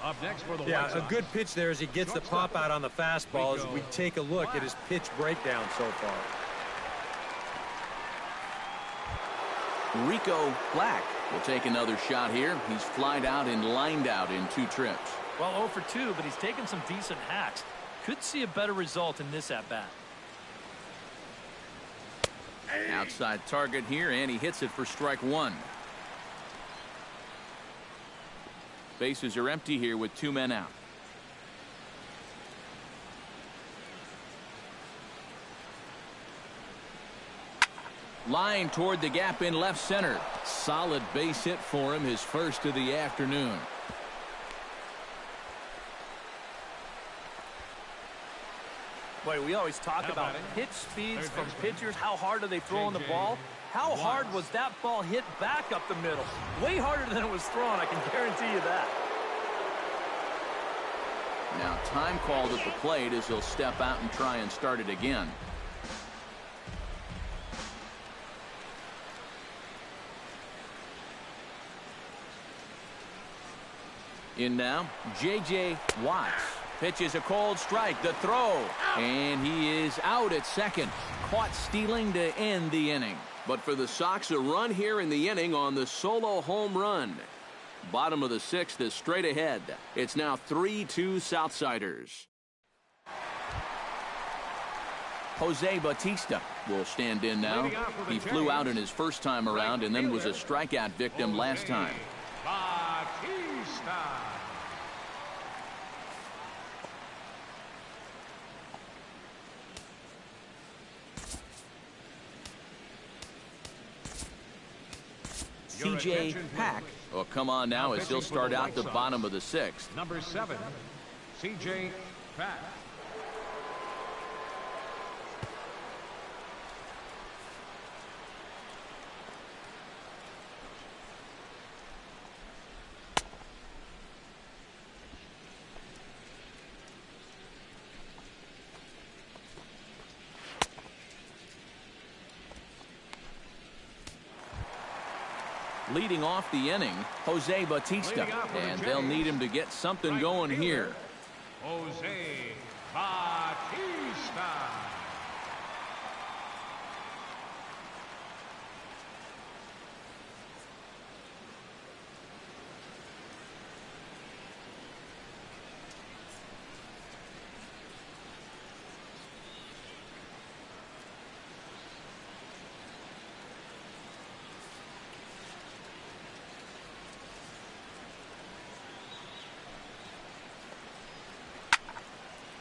Up next for the Yeah, White a Sox. good pitch there as he gets the pop out on the fastball as we take a look at his pitch breakdown so far. Rico Black will take another shot here. He's flied out and lined out in 2 trips. Well, 0 for 2, but he's taken some decent hacks. Could see a better result in this at-bat. Outside target here, and he hits it for strike 1. Bases are empty here with 2 men out. Line toward the gap in left center. Solid base hit for him, his first of the afternoon. Boy, we always talk about pitch speeds from pitchers. How hard are they throwing the ball? How hard was that ball hit back up the middle? Way harder than it was thrown, I can guarantee you that. Now time called at the plate as he'll step out and try and start it again. In now, J.J. Watts. Pitches a cold strike. The throw. And he is out at second. Caught stealing to end the inning. But for the Sox, a run here in the inning on the solo home run. Bottom of the sixth is straight ahead. It's now 3-2 Southsiders. Jose Bautista will stand in now. He flew out in his first time around and then was a strikeout victim last time. Bautista. C.J. Pack will come on now as he'll start out the bottom of the sixth. Number 7, C.J. Pack. Leading off the inning, Jose Bautista, and they'll need him to get something going here. Jose Bautista.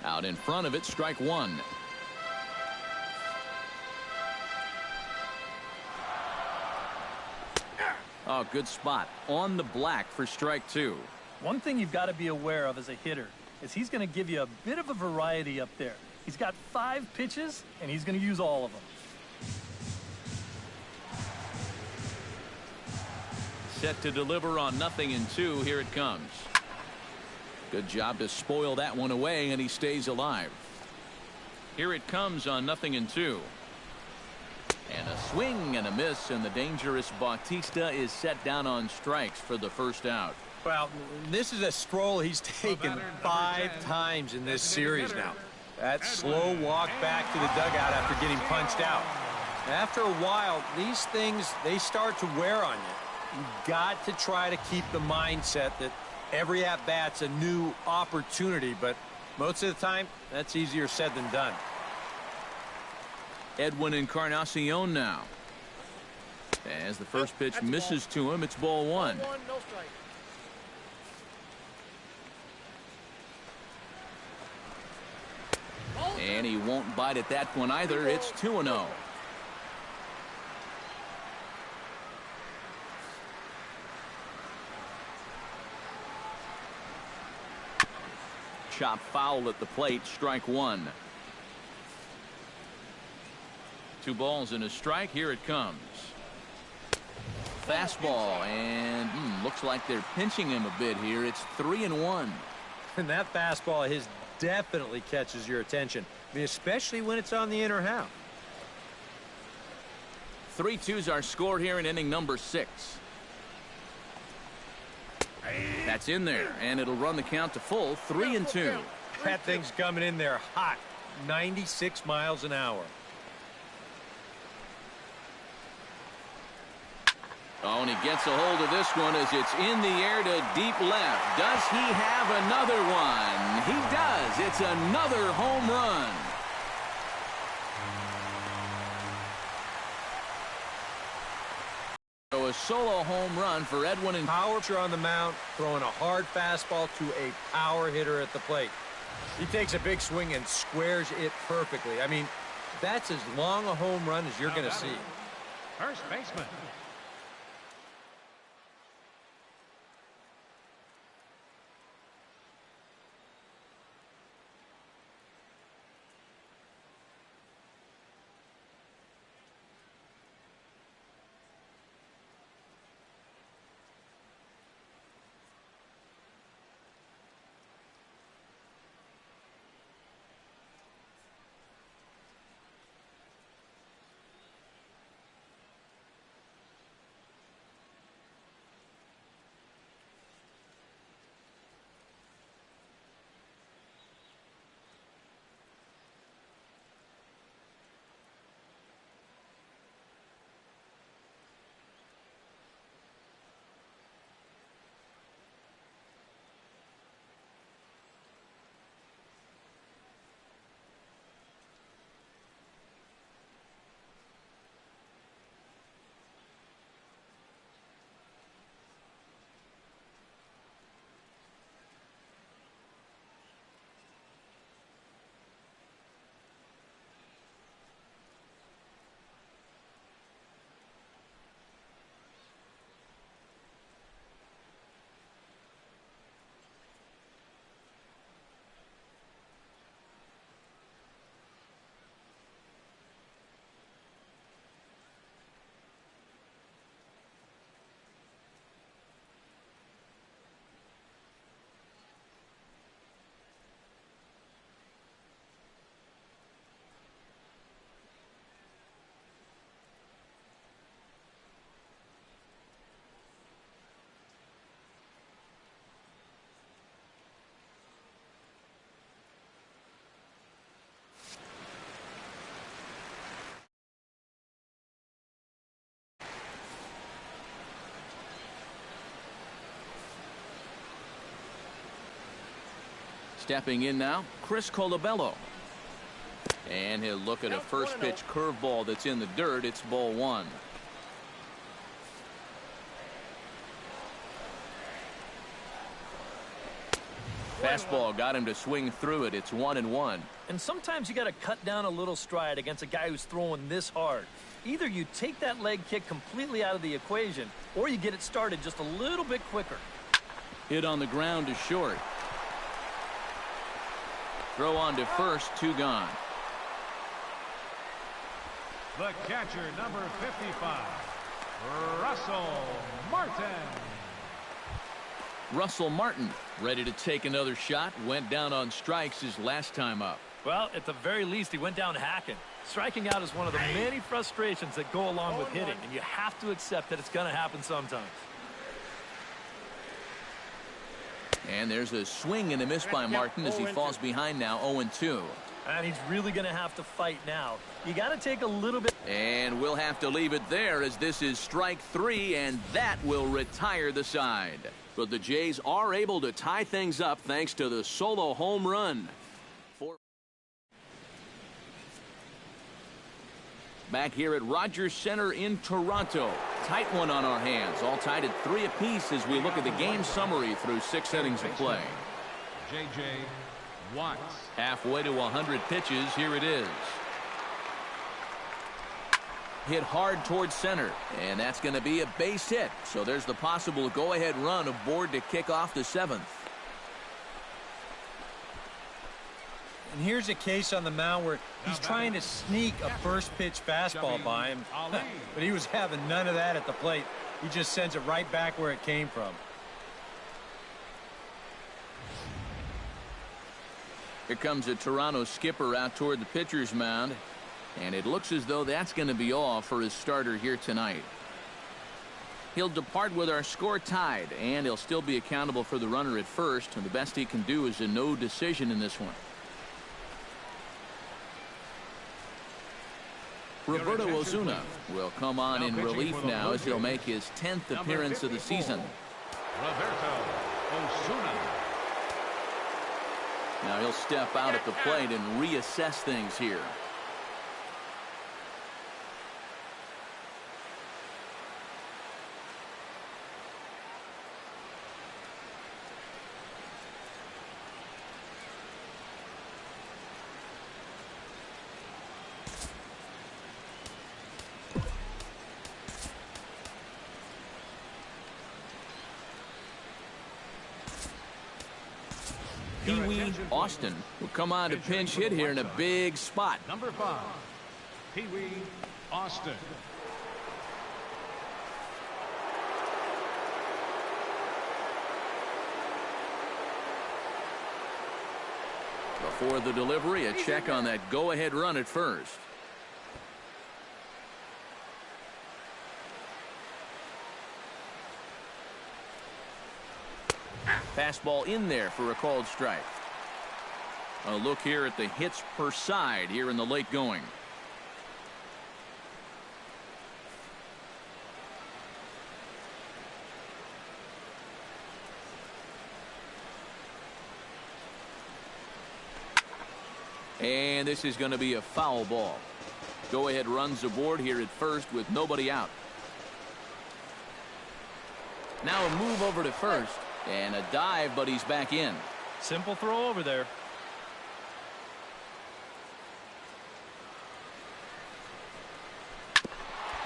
Out in front of it, strike one. Oh, good spot. On the black for strike two. One thing you've got to be aware of as a hitter is he's going to give you a bit of a variety up there. He's got 5 pitches, and he's going to use all of them. Set to deliver on 0-2. Here it comes. Good job to spoil that one away, and he stays alive. Here it comes on 0-2. And a swing and a miss, and the dangerous Bautista is set down on strikes for the first out. Well, this is a stroll he's taken 5 times in this series now. That slow walk back to the dugout after getting punched out. After a while, these things, they start to wear on you. You've got to try to keep the mindset that every at-bat's a new opportunity, but most of the time, that's easier said than done. Edwin Encarnacion now. As the first pitch misses to him, it's ball one. And he won't bite at that one either. It's 2-0. Chop foul at the plate, strike one. 2 balls and a strike. Here it comes. Fastball, and looks like they're pinching him a bit here. It's 3-1. And that fastball of his definitely catches your attention, I mean, especially when it's on the inner half. 3-2's our score here in inning number 6. That's in there, and it'll run the count to full, 3-2. That thing's coming in there hot, 96 miles an hour. Oh, and he gets a hold of this one as it's in the air to deep left. Does he have another one? He does. It's another home run. So a solo home run for Edwin. And Power on the mound, throwing a hard fastball to a power hitter at the plate. He takes a big swing and squares it perfectly. I mean, that's as long a home run as you're going to see. First baseman. Stepping in now, Chris Colabello. And he'll look at a first pitch curveball that's in the dirt. It's ball one. Fastball got him to swing through it. It's 1-1. And sometimes you got to cut down a little stride against a guy who's throwing this hard. Either you take that leg kick completely out of the equation, or you get it started just a little bit quicker. Hit on the ground to short. Throw on to first, 2 gone. The catcher, number 55, Russell Martin. Russell Martin ready to take another shot. Went down on strikes his last time up. Well, at the very least, he went down hacking. Striking out is one of the many frustrations that go along with hitting, and you have to accept that it's going to happen sometimes. And there's a swing and a miss by Martin as he falls behind now, 0-2. And he's really going to have to fight now. You got to take a little bit. And we'll have to leave it there as this is strike 3, and that will retire the side. But the Jays are able to tie things up thanks to the solo home run. Back here at Rogers Center in Toronto. Tight one on our hands. All tied at 3 apiece as we look at the game summary through 6 innings of play. J.J. Watts. Halfway to 100 pitches. Here it is. Hit hard towards center, and that's going to be a base hit. So there's the possible go-ahead run aboard to kick off the 7th. And here's a case on the mound where he's trying to sneak a first pitch fastball by him, but he was having none of that at the plate. He just sends it right back where it came from. Here comes a Toronto skipper out toward the pitcher's mound, and it looks as though that's going to be all for his starter here tonight. He'll depart with our score tied, and he'll still be accountable for the runner at first, and the best he can do is a no decision in this one. Roberto Ozuna will come on in relief now as he'll make his 10th appearance of the season. Roberto Ozuna. Now he'll step out at the plate and reassess things here. Pee-wee Austin will come on to pinch hit here in a big spot. Number 5, Pee-wee Austin. Before the delivery, a check on that go-ahead run at first. Fastball in there for a called strike. A look here at the hits per side here in the late going. And this is going to be a foul ball. Go-ahead runs aboard here at first with nobody out. Now a move over to first. And a dive, but he's back in. Simple throw over there.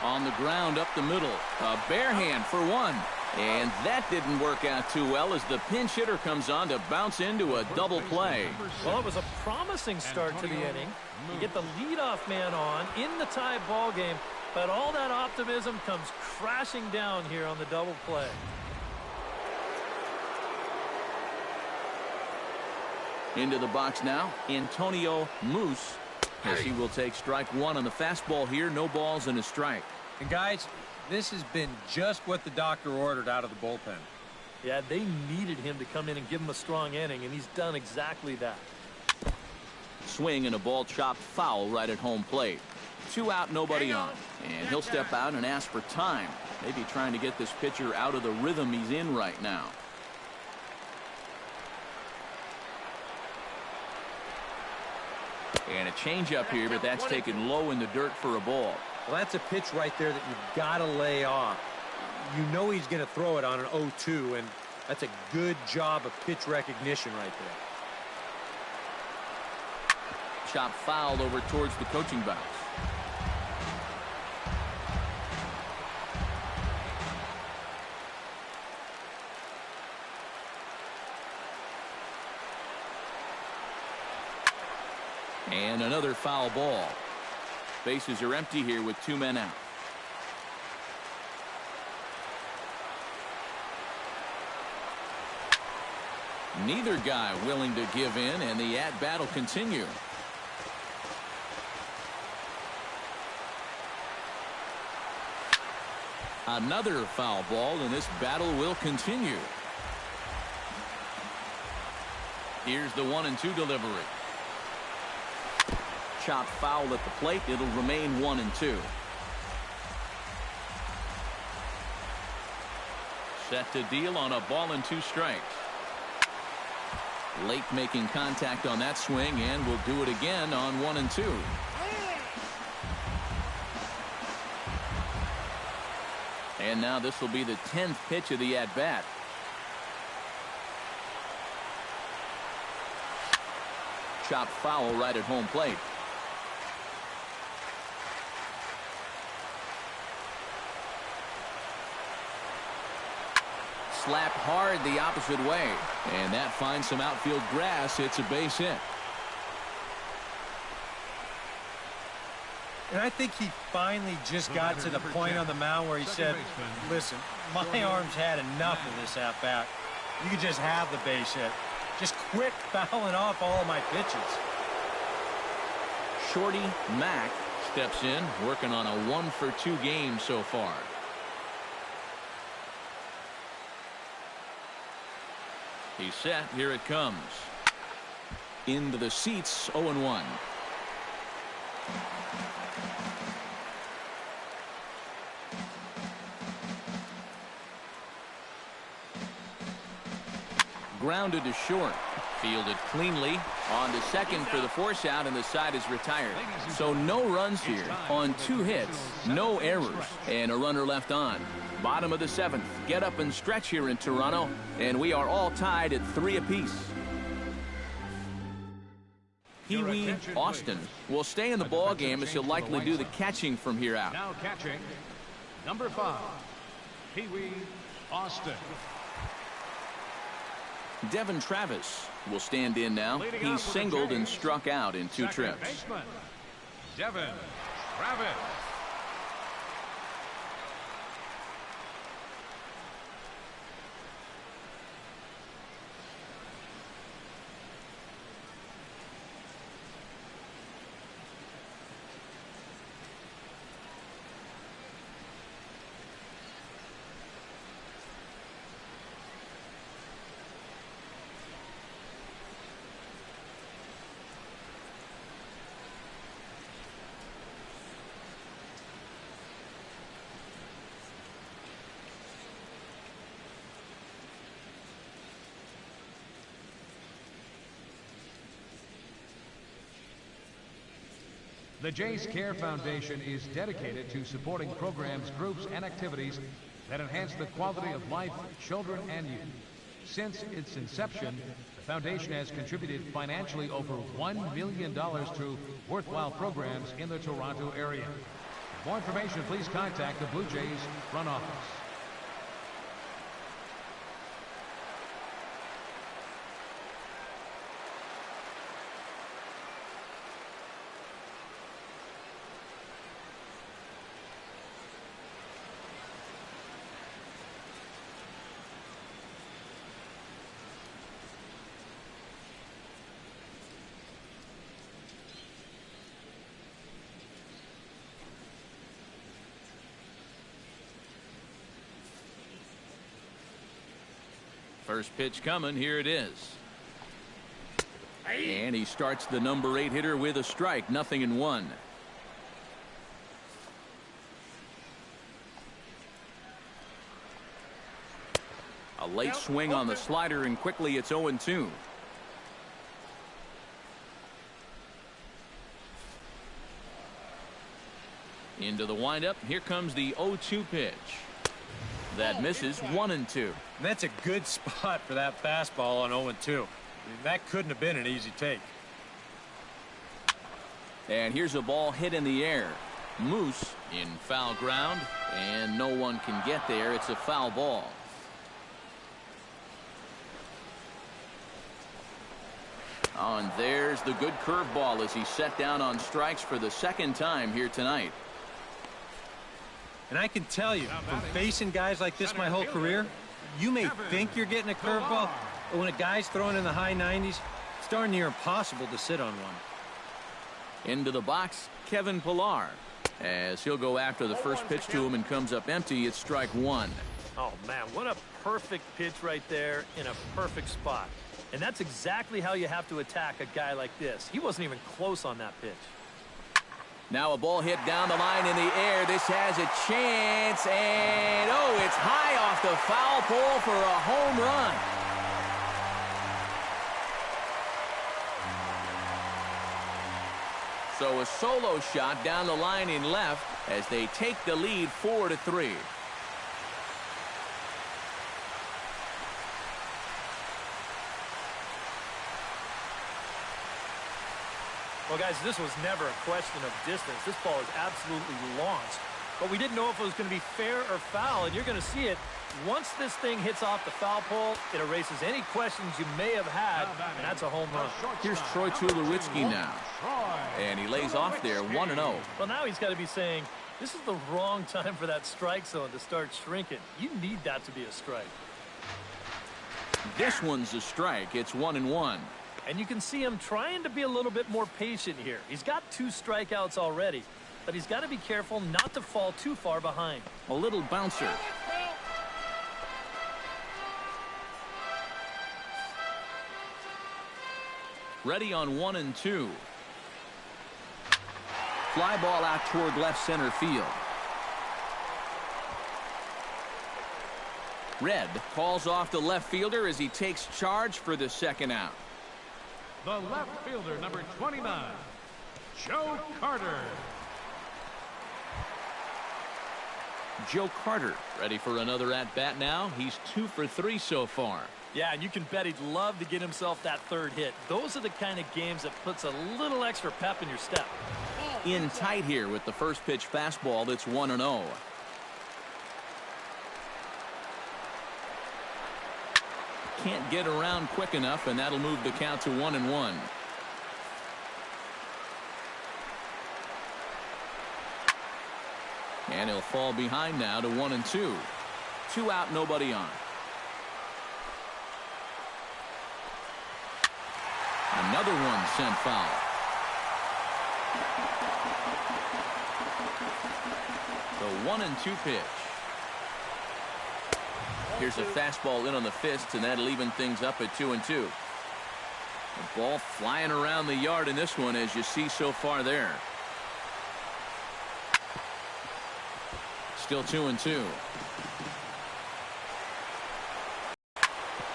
On the ground up the middle. A bare hand for one. And that didn't work out too well as the pinch hitter comes on to bounce into a double play. Well, it was a promising start to the inning. You get the leadoff man on in the tie ball game, but all that optimism comes crashing down here on the double play. Into the box now, Antonio Moose, as he will take strike 1 on the fastball here. No balls and a strike. And guys, this has been just what the doctor ordered out of the bullpen. Yeah, they needed him to come in and give him a strong inning, and he's done exactly that. Swing and a ball chopped foul right at home plate. 2 out, nobody on. And he'll step out and ask for time. Maybe trying to get this pitcher out of the rhythm he's in right now. And a changeup here, but that's taken low in the dirt for a ball. Well, that's a pitch right there that you've got to lay off. You know he's going to throw it on an 0-2, and that's a good job of pitch recognition right there. Chop foul over towards the coaching box. And another foul ball. Bases are empty here with 2 men out. Neither guy willing to give in, and the at-bat will continue. Another foul ball, and this battle will continue. Here's the 1-2 delivery. Chopped foul at the plate. It'll remain 1-2. Set to deal on a ball and 2 strikes. Late making contact on that swing, and will do it again on 1-2. And now this will be the 10th pitch of the at-bat. Chopped foul right at home plate. Slapped hard the opposite way, and that finds some outfield grass. It's a base hit. And I think he finally just got to the point on the mound where he said, listen, my arm's had enough of this at-bat. You can just have the base hit. Just quit fouling off all of my pitches. Shorty Mack steps in, working on a 1-for-2 game so far. He's set. Here it comes. Into the seats, 0-1. Grounded to short. Fielded cleanly. On to second for the force out, and the side is retired. So no runs here on 2 hits, no errors, and a runner left on. Bottom of the 7th. Get up and stretch here in Toronto, and we are all tied at 3 apiece. Pee Wee Austin will stay in the ball game as he'll likely do the catching from here out. Now catching, number 5, Pee Wee Austin. Devin Travis will stand in now. He's singled and struck out in 2 trips. Baseman, Devin Travis. The Jays Care Foundation is dedicated to supporting programs, groups, and activities that enhance the quality of life for children and youth. Since its inception, the foundation has contributed financially over $1 million to worthwhile programs in the Toronto area. For more information, please contact the Blue Jays front office. First pitch coming. Here it is. And he starts the number 8 hitter with a strike. 0-1. A late swing on the slider, and quickly it's 0-2. Into the windup. Here comes the 0-2 pitch. That misses 1-2. And that's a good spot for that fastball on 0-2. That couldn't have been an easy take. And here's a ball hit in the air. Moose in foul ground, and no one can get there. It's a foul ball. Oh, and there's the good curveball as he's set down on strikes for the second time here tonight. And I can tell you, from facing guys like this my whole career, you may think you're getting a curveball, but when a guy's throwing in the high 90s, it's darn near impossible to sit on one. Into the box, Kevin Pillar. As he'll go after the first pitch to him and comes up empty, it's strike one. Oh, man, what a perfect pitch right there in a perfect spot. And that's exactly how you have to attack a guy like this. He wasn't even close on that pitch. Now a ball hit down the line in the air. This has a chance, and oh, it's high off the foul pole for a home run. So a solo shot down the line in left as they take the lead 4-3. Well, guys, this was never a question of distance. This ball is absolutely launched. But we didn't know if it was going to be fair or foul, and you're going to see it. Once this thing hits off the foul pole, it erases any questions you may have had, and that's a home run. Here's Troy Tulowitzki now. And he lays off there, 1-0. Well, now he's got to be saying, this is the wrong time for that strike zone to start shrinking. You need that to be a strike. This one's a strike. It's 1-1. And you can see him trying to be a little bit more patient here. He's got 2 strikeouts already, but he's got to be careful not to fall too far behind. A little bouncer. Ready on 1-2. Fly ball out toward left center field. Red calls off the left fielder as he takes charge for the second out. The left fielder, number 29, Joe Carter. Joe Carter ready for another at-bat now. He's 2 for 3 so far. Yeah, and you can bet he'd love to get himself that third hit. Those are the kind of games that puts a little extra pep in your step. In tight here with the first pitch fastball. That's 1-0. Can't get around quick enough, and that'll move the count to 1-1. And he'll fall behind now to 1-2. 2 out, nobody on. Another one sent foul. The 1-2 pitch. Here's a fastball in on the fists, and that'll even things up at 2-2. The ball flying around the yard in this one, as you see so far there. Still 2-2.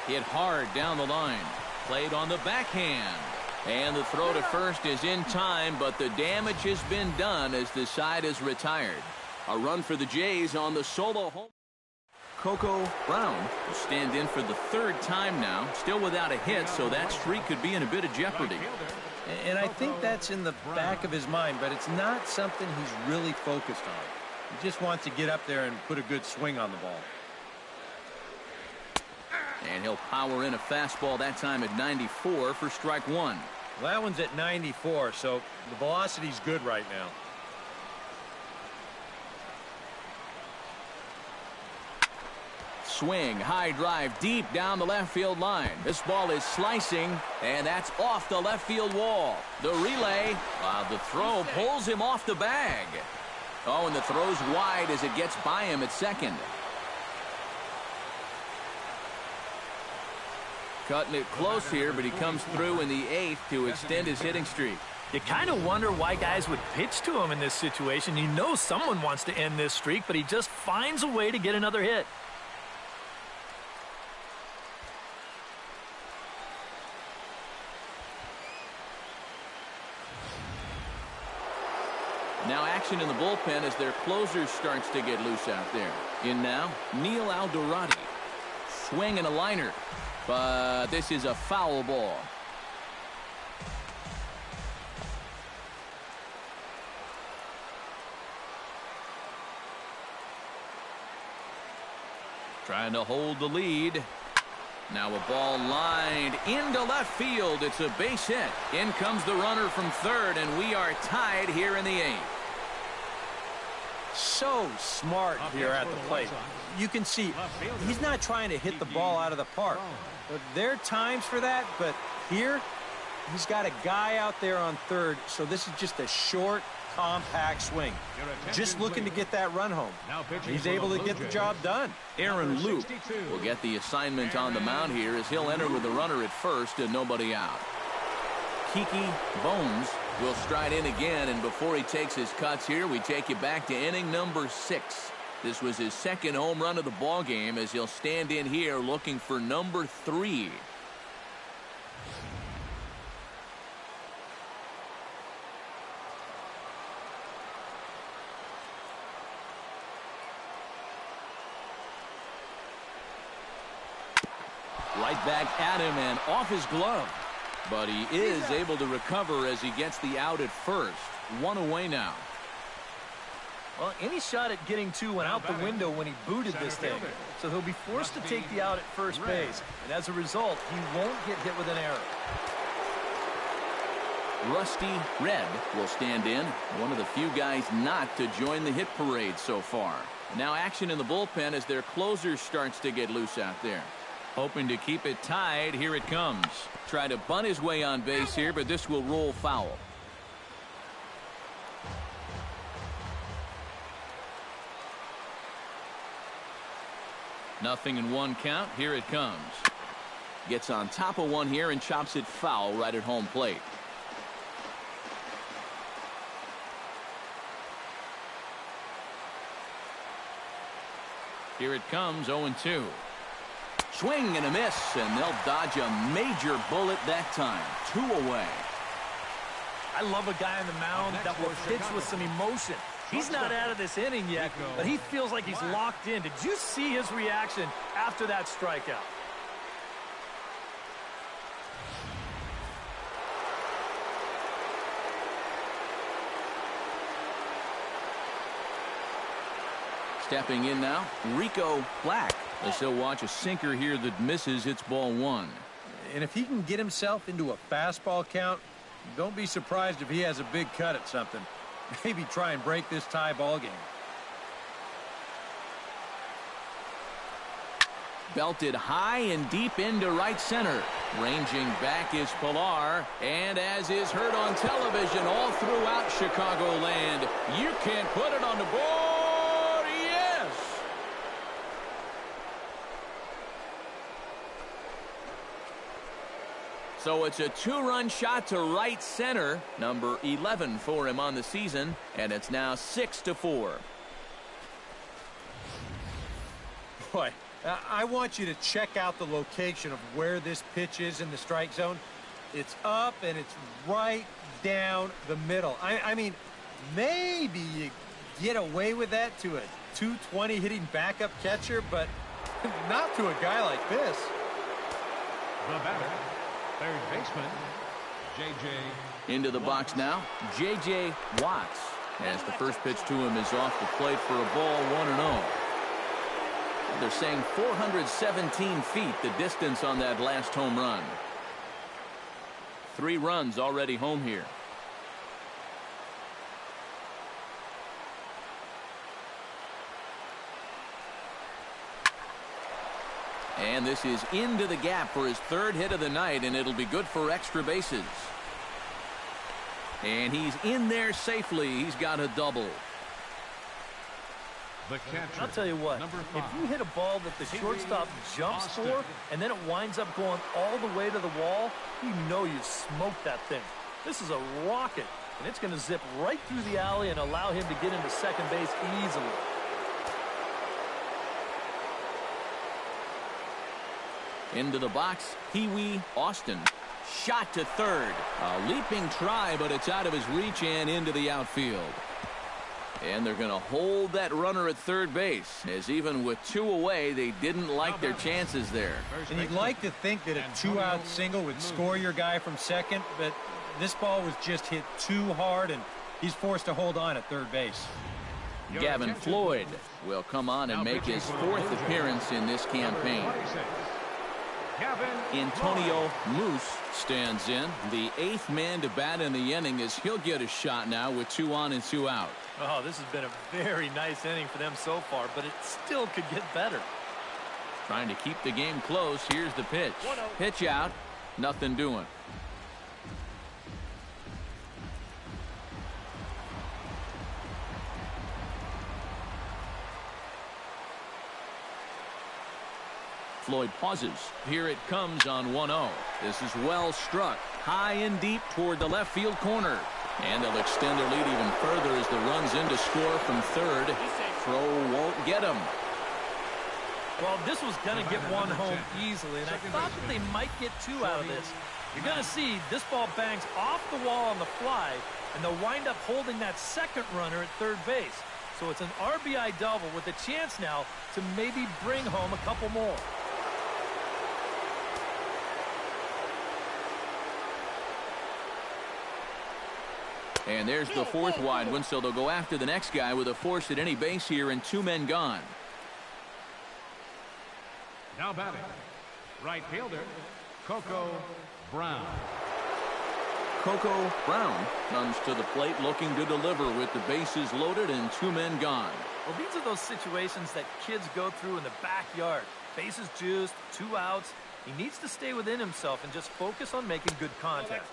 Hit hard down the line. Played on the backhand. And the throw to first is in time, but the damage has been done as the side is retired. A run for the Jays on the solo home. Coco Brown will stand in for the 3rd time now, still without a hit, so that streak could be in a bit of jeopardy. And I think that's in the back of his mind, but it's not something he's really focused on. He just wants to get up there and put a good swing on the ball. And he'll power in a fastball that time at 94 for strike 1. Well, that one's at 94, so the velocity's good right now. Swing, high drive, deep down the left field line. This ball is slicing, and that's off the left field wall. The relay, the throw pulls him off the bag. Oh, and the throw's wide as it gets by him at second. Cutting it close here, but he comes through in the 8th to extend his hitting streak. You kind of wonder why guys would pitch to him in this situation. You know someone wants to end this streak, but he just finds a way to get another hit. Now action in the bullpen as their closer starts to get loose out there. In now, Neil Alderati. Swing and a liner. But this is a foul ball. Trying to hold the lead. Now a ball lined into left field. It's a base hit. In comes the runner from third, and we are tied here in the 8th. So smart here at the plate. You can see he's not trying to hit the ball out of the park. There are times for that, but here he's got a guy out there on third, so this is just a short, compact swing. Just looking to get that run home. He's able to get the job done. Aaron Luke will get the assignment on the mound here as he'll enter with a runner at first and nobody out. Kiki Bones will stride in again, and before he takes his cuts here, we take you back to inning number 6. This was his second home run of the ball game as he'll stand in here looking for number 3. Right back at him and off his glove. But he is able to recover as he gets the out at first. 1 away now. Well, any shot at getting 2 went out the window when he booted this thing. So he'll be forced to take the out at first base. And as a result, he won't get hit with an error. Rusty Red will stand in. One of the few guys not to join the hit parade so far. Now action in the bullpen as their closer starts to get loose out there. Hoping to keep it tied. Here it comes. Try to bunt his way on base here, but this will roll foul. Nothing in 1 count. Here it comes. Gets on top of one here and chops it foul right at home plate. Here it comes. 0-2. Swing and a miss, and they'll dodge a major bullet that time. 2 away. I love a guy on the mound that will pitch with some emotion. He's not out of this inning yet, but he feels like he's locked in. Did you see his reaction after that strikeout? Stepping in now, Rico Black. As he'll watch a sinker here that misses. It's ball 1. And if he can get himself into a fastball count, don't be surprised if he has a big cut at something. Maybe try and break this tie ball game. Belted high and deep into right center. Ranging back is Pilar, and as is heard on television all throughout Chicagoland, you can't put it on the board. Yes! So it's a 2-run shot to right center, number 11 for him on the season, and it's now 6-4. Boy, I want you to check out the location of where this pitch is in the strike zone. It's up and it's right down the middle. I mean, maybe you get away with that to a 220 hitting backup catcher, but not to a guy like this. The batter, third baseman, J.J. Into the box now, J.J. Watts. As the first pitch to him is off the plate for a ball, 1-0. They're saying 417 feet, the distance on that last home run. 3 runs already home here. And this is into the gap for his 3rd hit of the night, and it'll be good for extra bases. And he's in there safely. He's got a double. The catcher, I'll tell you what, if you hit a ball that the shortstop jumps for and then it winds up going all the way to the wall, you know you smoked that thing. This is a rocket, and it's going to zip right through the alley and allow him to get into second base easily. Into the box, Pee-wee Austin. Shot to third. A leaping try, but it's out of his reach and into the outfield. And they're going to hold that runner at third base, as even with 2 away, they didn't like their chances there. And you'd like to think that a 2-out single would score your guy from second, but this ball was just hit too hard, and he's forced to hold on at third base. Gavin Floyd will come on and make his 4th appearance in this campaign. Antonio Moose stands in, the 8th man to bat in the inning, as he'll get a shot now with 2 on and 2 out. Oh, this has been a very nice inning for them so far, but it still could get better. Trying to keep the game close. Here's the pitch. Pitch out. Nothing doing. Floyd pauses. Here it comes on 1-0. This is well struck. High and deep toward the left field corner. And they'll extend their lead even further as the run's in to score from third. Throw won't get him. Well, this was going to get one home easily, and I thought that they might get 2 out of this. You're going to see this ball bangs off the wall on the fly, and they'll wind up holding that second runner at third base. So it's an RBI double with a chance now to maybe bring home a couple more. And there's the 4th wide one, so they'll go after the next guy with a force at any base here and 2 men gone. Now batting, right fielder, Coco Brown. Coco Brown comes to the plate looking to deliver with the bases loaded and 2 men gone. Well, these are those situations that kids go through in the backyard. Bases juiced, 2 outs. He needs to stay within himself and just focus on making good contact.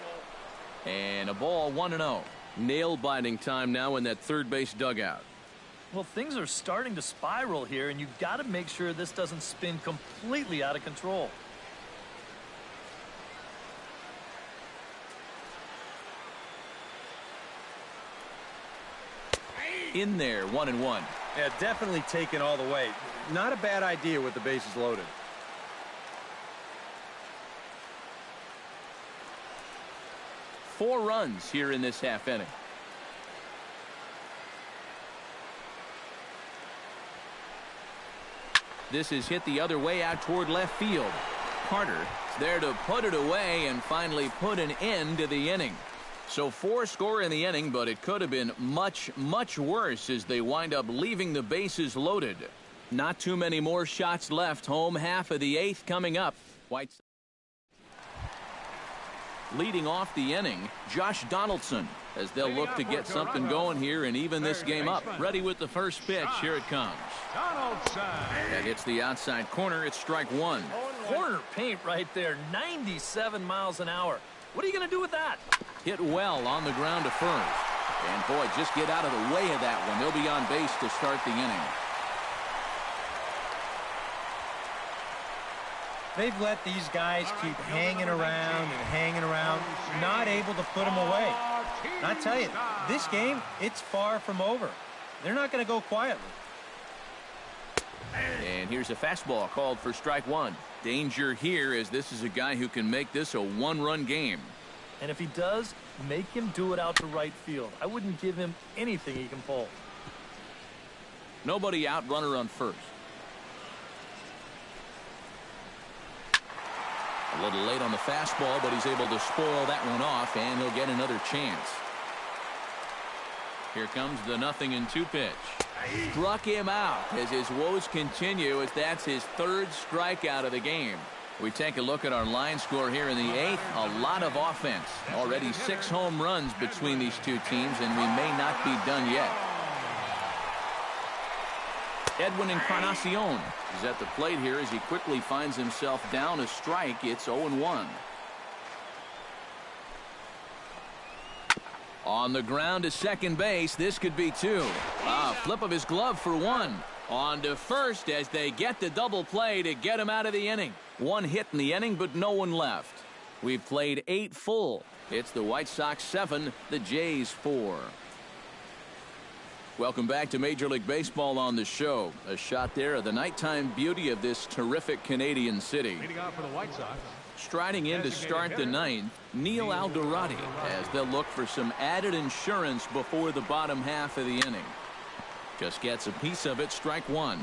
And a ball, 1-0. Nail-biting time now in that third base dugout. Well, things are starting to spiral here, and you've got to make sure this doesn't spin completely out of control. In there, 1-1. Yeah, definitely taken all the way. Not a bad idea with the bases loaded. Four runs here in this half inning. This is hit the other way out toward left field. Carter is there to put it away and finally put an end to the inning. So 4 score in the inning, but it could have been much, much worse as they wind up leaving the bases loaded. Not too many more shots left. Home half of the 8th coming up. White leading off the inning, Josh Donaldson, as they'll look to get something going here and even this game up. Ready with the first pitch. Here it comes. That hits the outside corner. It's strike 1. Corner paint right there, 97 miles an hour. What are you going to do with that? Hit well on the ground to first. And boy, just get out of the way of that one. They'll be on base to start the inning. They've let these guys keep hanging around, not able to put them away. And I tell you, this game, it's far from over. They're not going to go quietly. And here's a fastball called for strike 1. Danger here, as this is a guy who can make this a 1-run game. And if he does, make him do it out to right field. I wouldn't give him anything he can pull. Nobody out, runner on first. A little late on the fastball, but he's able to spoil that one off, and he'll get another chance. Here comes the 0-2 pitch. Struck him out as his woes continue, as that's his 3rd strikeout of the game. We take a look at our line score here in the 8th. A lot of offense. Already 6 home runs between these two teams, and we may not be done yet. Edwin Encarnacion is at the plate here as he quickly finds himself down a strike. It's 0-1. On the ground to second base. This could be 2. Flip of his glove for 1. On to first as they get the double play to get him out of the inning. 1 hit in the inning, but no one left. We've played 8 full. It's the White Sox 7, the Jays 4. Welcome back to Major League Baseball on the show. A shot there of the nighttime beauty of this terrific Canadian city. Leading off for the White Sox. Striding in to start the 9th, Neil Alderati, as they'll look for some added insurance before the bottom half of the inning. Just gets a piece of it. Strike one.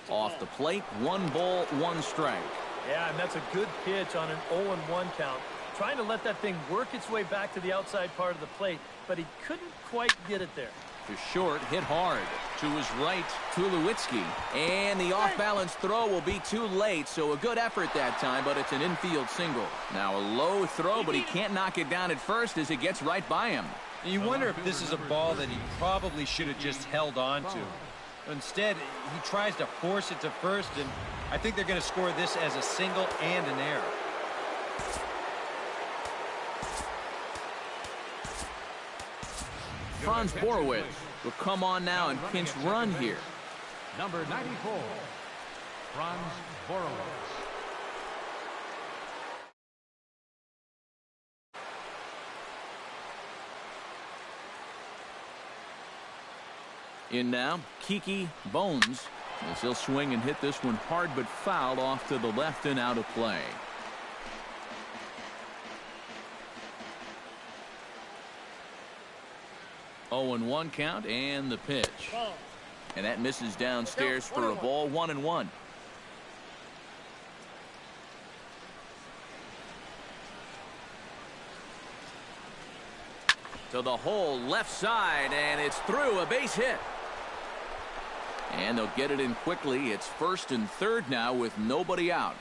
Off the plate, 1 ball, 1 strike. Yeah, and that's a good pitch on an 0-1 count. Trying to let that thing work its way back to the outside part of the plate, but he couldn't quite get it there. To short, hit hard. To his right, Tulowitzki. And the off-balance throw will be too late, so a good effort that time, but it's an infield single. Now a low throw, but he can't knock it down at first as it gets right by him. You wonder if this is a ball that he probably should have just held on to. Instead, he tries to force it to first, and I think they're going to score this as a single and an error. Franz Borowitz will come on now and pinch run here. Number 94, Franz Borowitz. In now, Kiki Bones, as he'll swing and hit this one hard but foul off to the left and out of play. Oh, and 1 count, and the pitch. And that misses downstairs for a ball, 1-1. To the hole left side, and it's through, a base hit. And they'll get it in quickly. It's 1st and 3rd now with nobody out.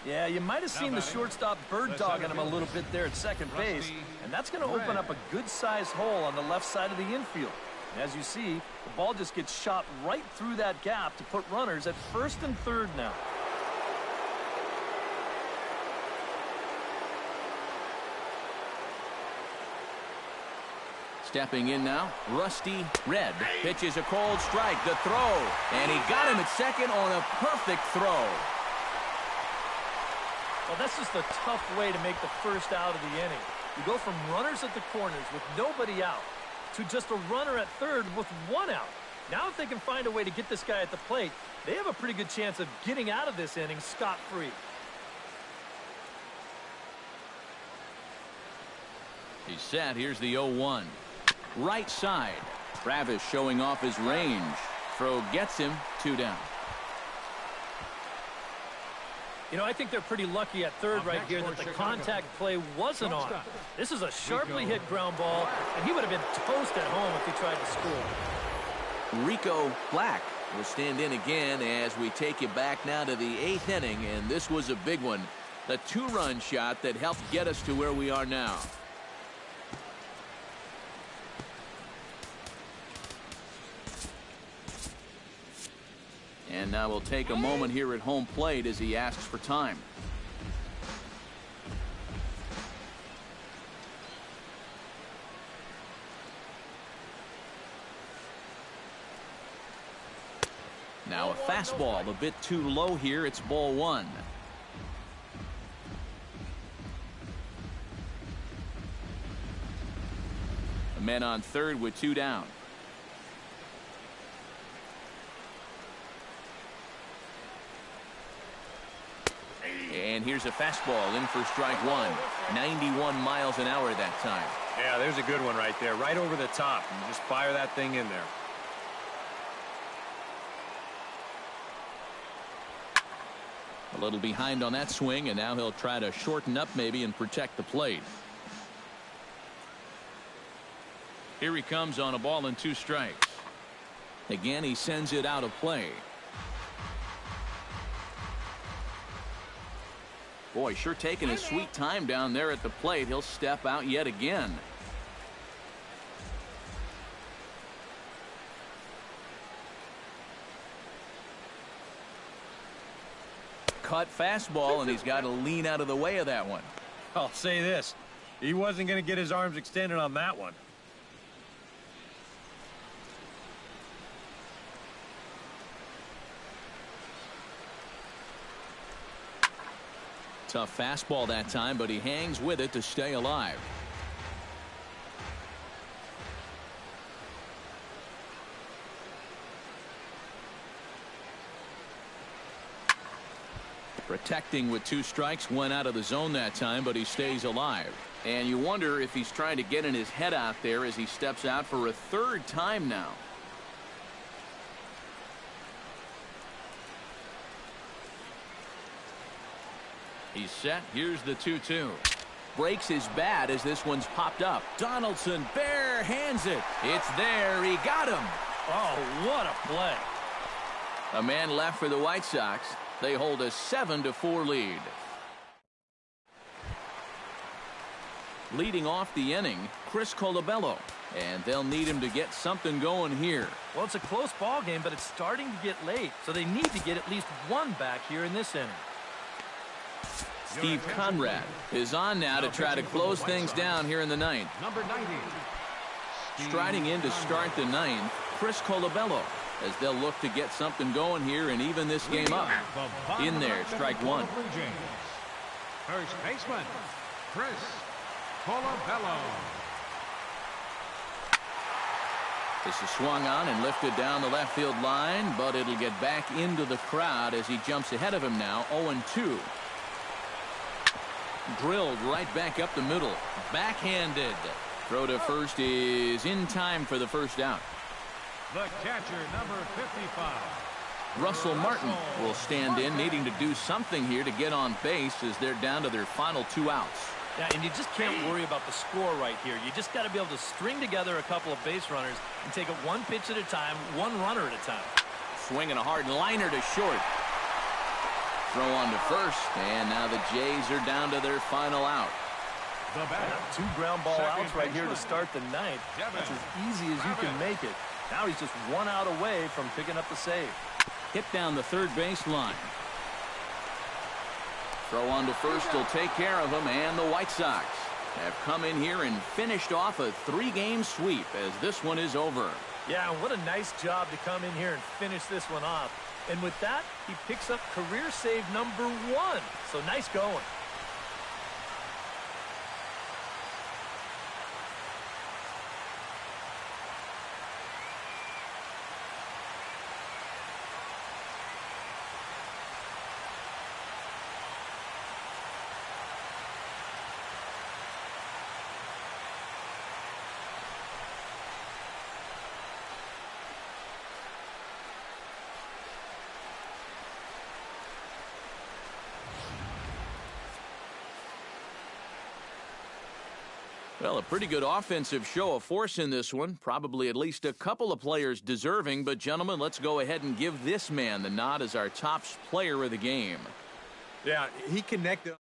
Yeah, you might have seen the shortstop bird dogging him a little bit there at second base, and that's going to open up a good-sized hole on the left side of the infield. And as you see, the ball just gets shot right through that gap to put runners at 1st and 3rd now. Stepping in now, Rusty Red pitches a cold strike. The throw, and he got him at second on a perfect throw. Well, that's just a tough way to make the first out of the inning. You go from runners at the corners with nobody out to just a runner at third with 1 out. Now if they can find a way to get this guy at the plate, they have a pretty good chance of getting out of this inning scot-free. He's set. Here's the 0-1. Right side. Travis showing off his range. Throw gets him, 2 down. You know, I think they're pretty lucky at third right here that the contact play wasn't on. This is a sharply hit ground ball, and he would have been toast at home if he tried to score. Rico Black will stand in again as we take you back now to the 8th inning, and this was a big one. The 2-run shot that helped get us to where we are now. And now we'll take a moment here at home plate as he asks for time. Now a fastball a bit too low here. It's ball 1. A man on third with 2 down. And here's a fastball in for strike 1. 91 miles an hour that time. Yeah, there's a good one right there, right over the top. And just fire that thing in there. A little behind on that swing, and now he'll try to shorten up maybe and protect the plate. Here he comes on a ball and 2 strikes. Again, he sends it out of play. Boy, sure taking his sweet time down there at the plate. He'll step out yet again. Cut fastball, and he's got to lean out of the way of that one. I'll say this. He wasn't going to get his arms extended on that one. Tough fastball that time, but he hangs with it to stay alive. Protecting with 2 strikes, went out of the zone that time, but he stays alive. And you wonder if he's trying to get in his head out there as he steps out for a 3rd time now. He's set. Here's the 2-2. Breaks his bat as this one's popped up. Donaldson bare hands it. It's there. He got him. Oh, what a play. A man left for the White Sox. They hold a 7-4 lead. Leading off the inning, Chris Colabello. And they'll need him to get something going here. Well, it's a close ball game, but it's starting to get late, so they need to get at least one back here in this inning. Steve Conrad is on now to try to close things down here in the ninth. Number 90. Striding in to start the ninth, Chris Colabello, as they'll look to get something going here and even this game up. In there, strike one. First baseman, Chris Colabello. This is swung on and lifted down the left field line, but it'll get back into the crowd as he jumps ahead of him now, 0-2. Drilled right back up the middle. Backhanded. Throw to first is in time for the first out. The catcher, number 55. Russell Martin will stand in, needing to do something here to get on base as they're down to their final 2 outs. Yeah, and you just can't worry about the score right here. You just got to be able to string together a couple of base runners and take it one pitch at a time, one runner at a time. Swinging a hard liner to short. Throw on to first, and now the Jays are down to their final out. The batter, 2 ground ball second outs right here to baseman. start the ninth. That's as easy as you can make it. Now he's just 1 out away from picking up the save. Hit down the third base line. Throw on to first will take care of him, and the White Sox have come in here and finished off a 3-game sweep as this one is over. Yeah, what a nice job to come in here and finish this one off. And with that, he picks up career save number 1. So nice going. Well, a pretty good offensive show of force in this one. Probably at least a couple of players deserving. But, gentlemen, let's go ahead and give this man the nod as our top player of the game. Yeah, he connected.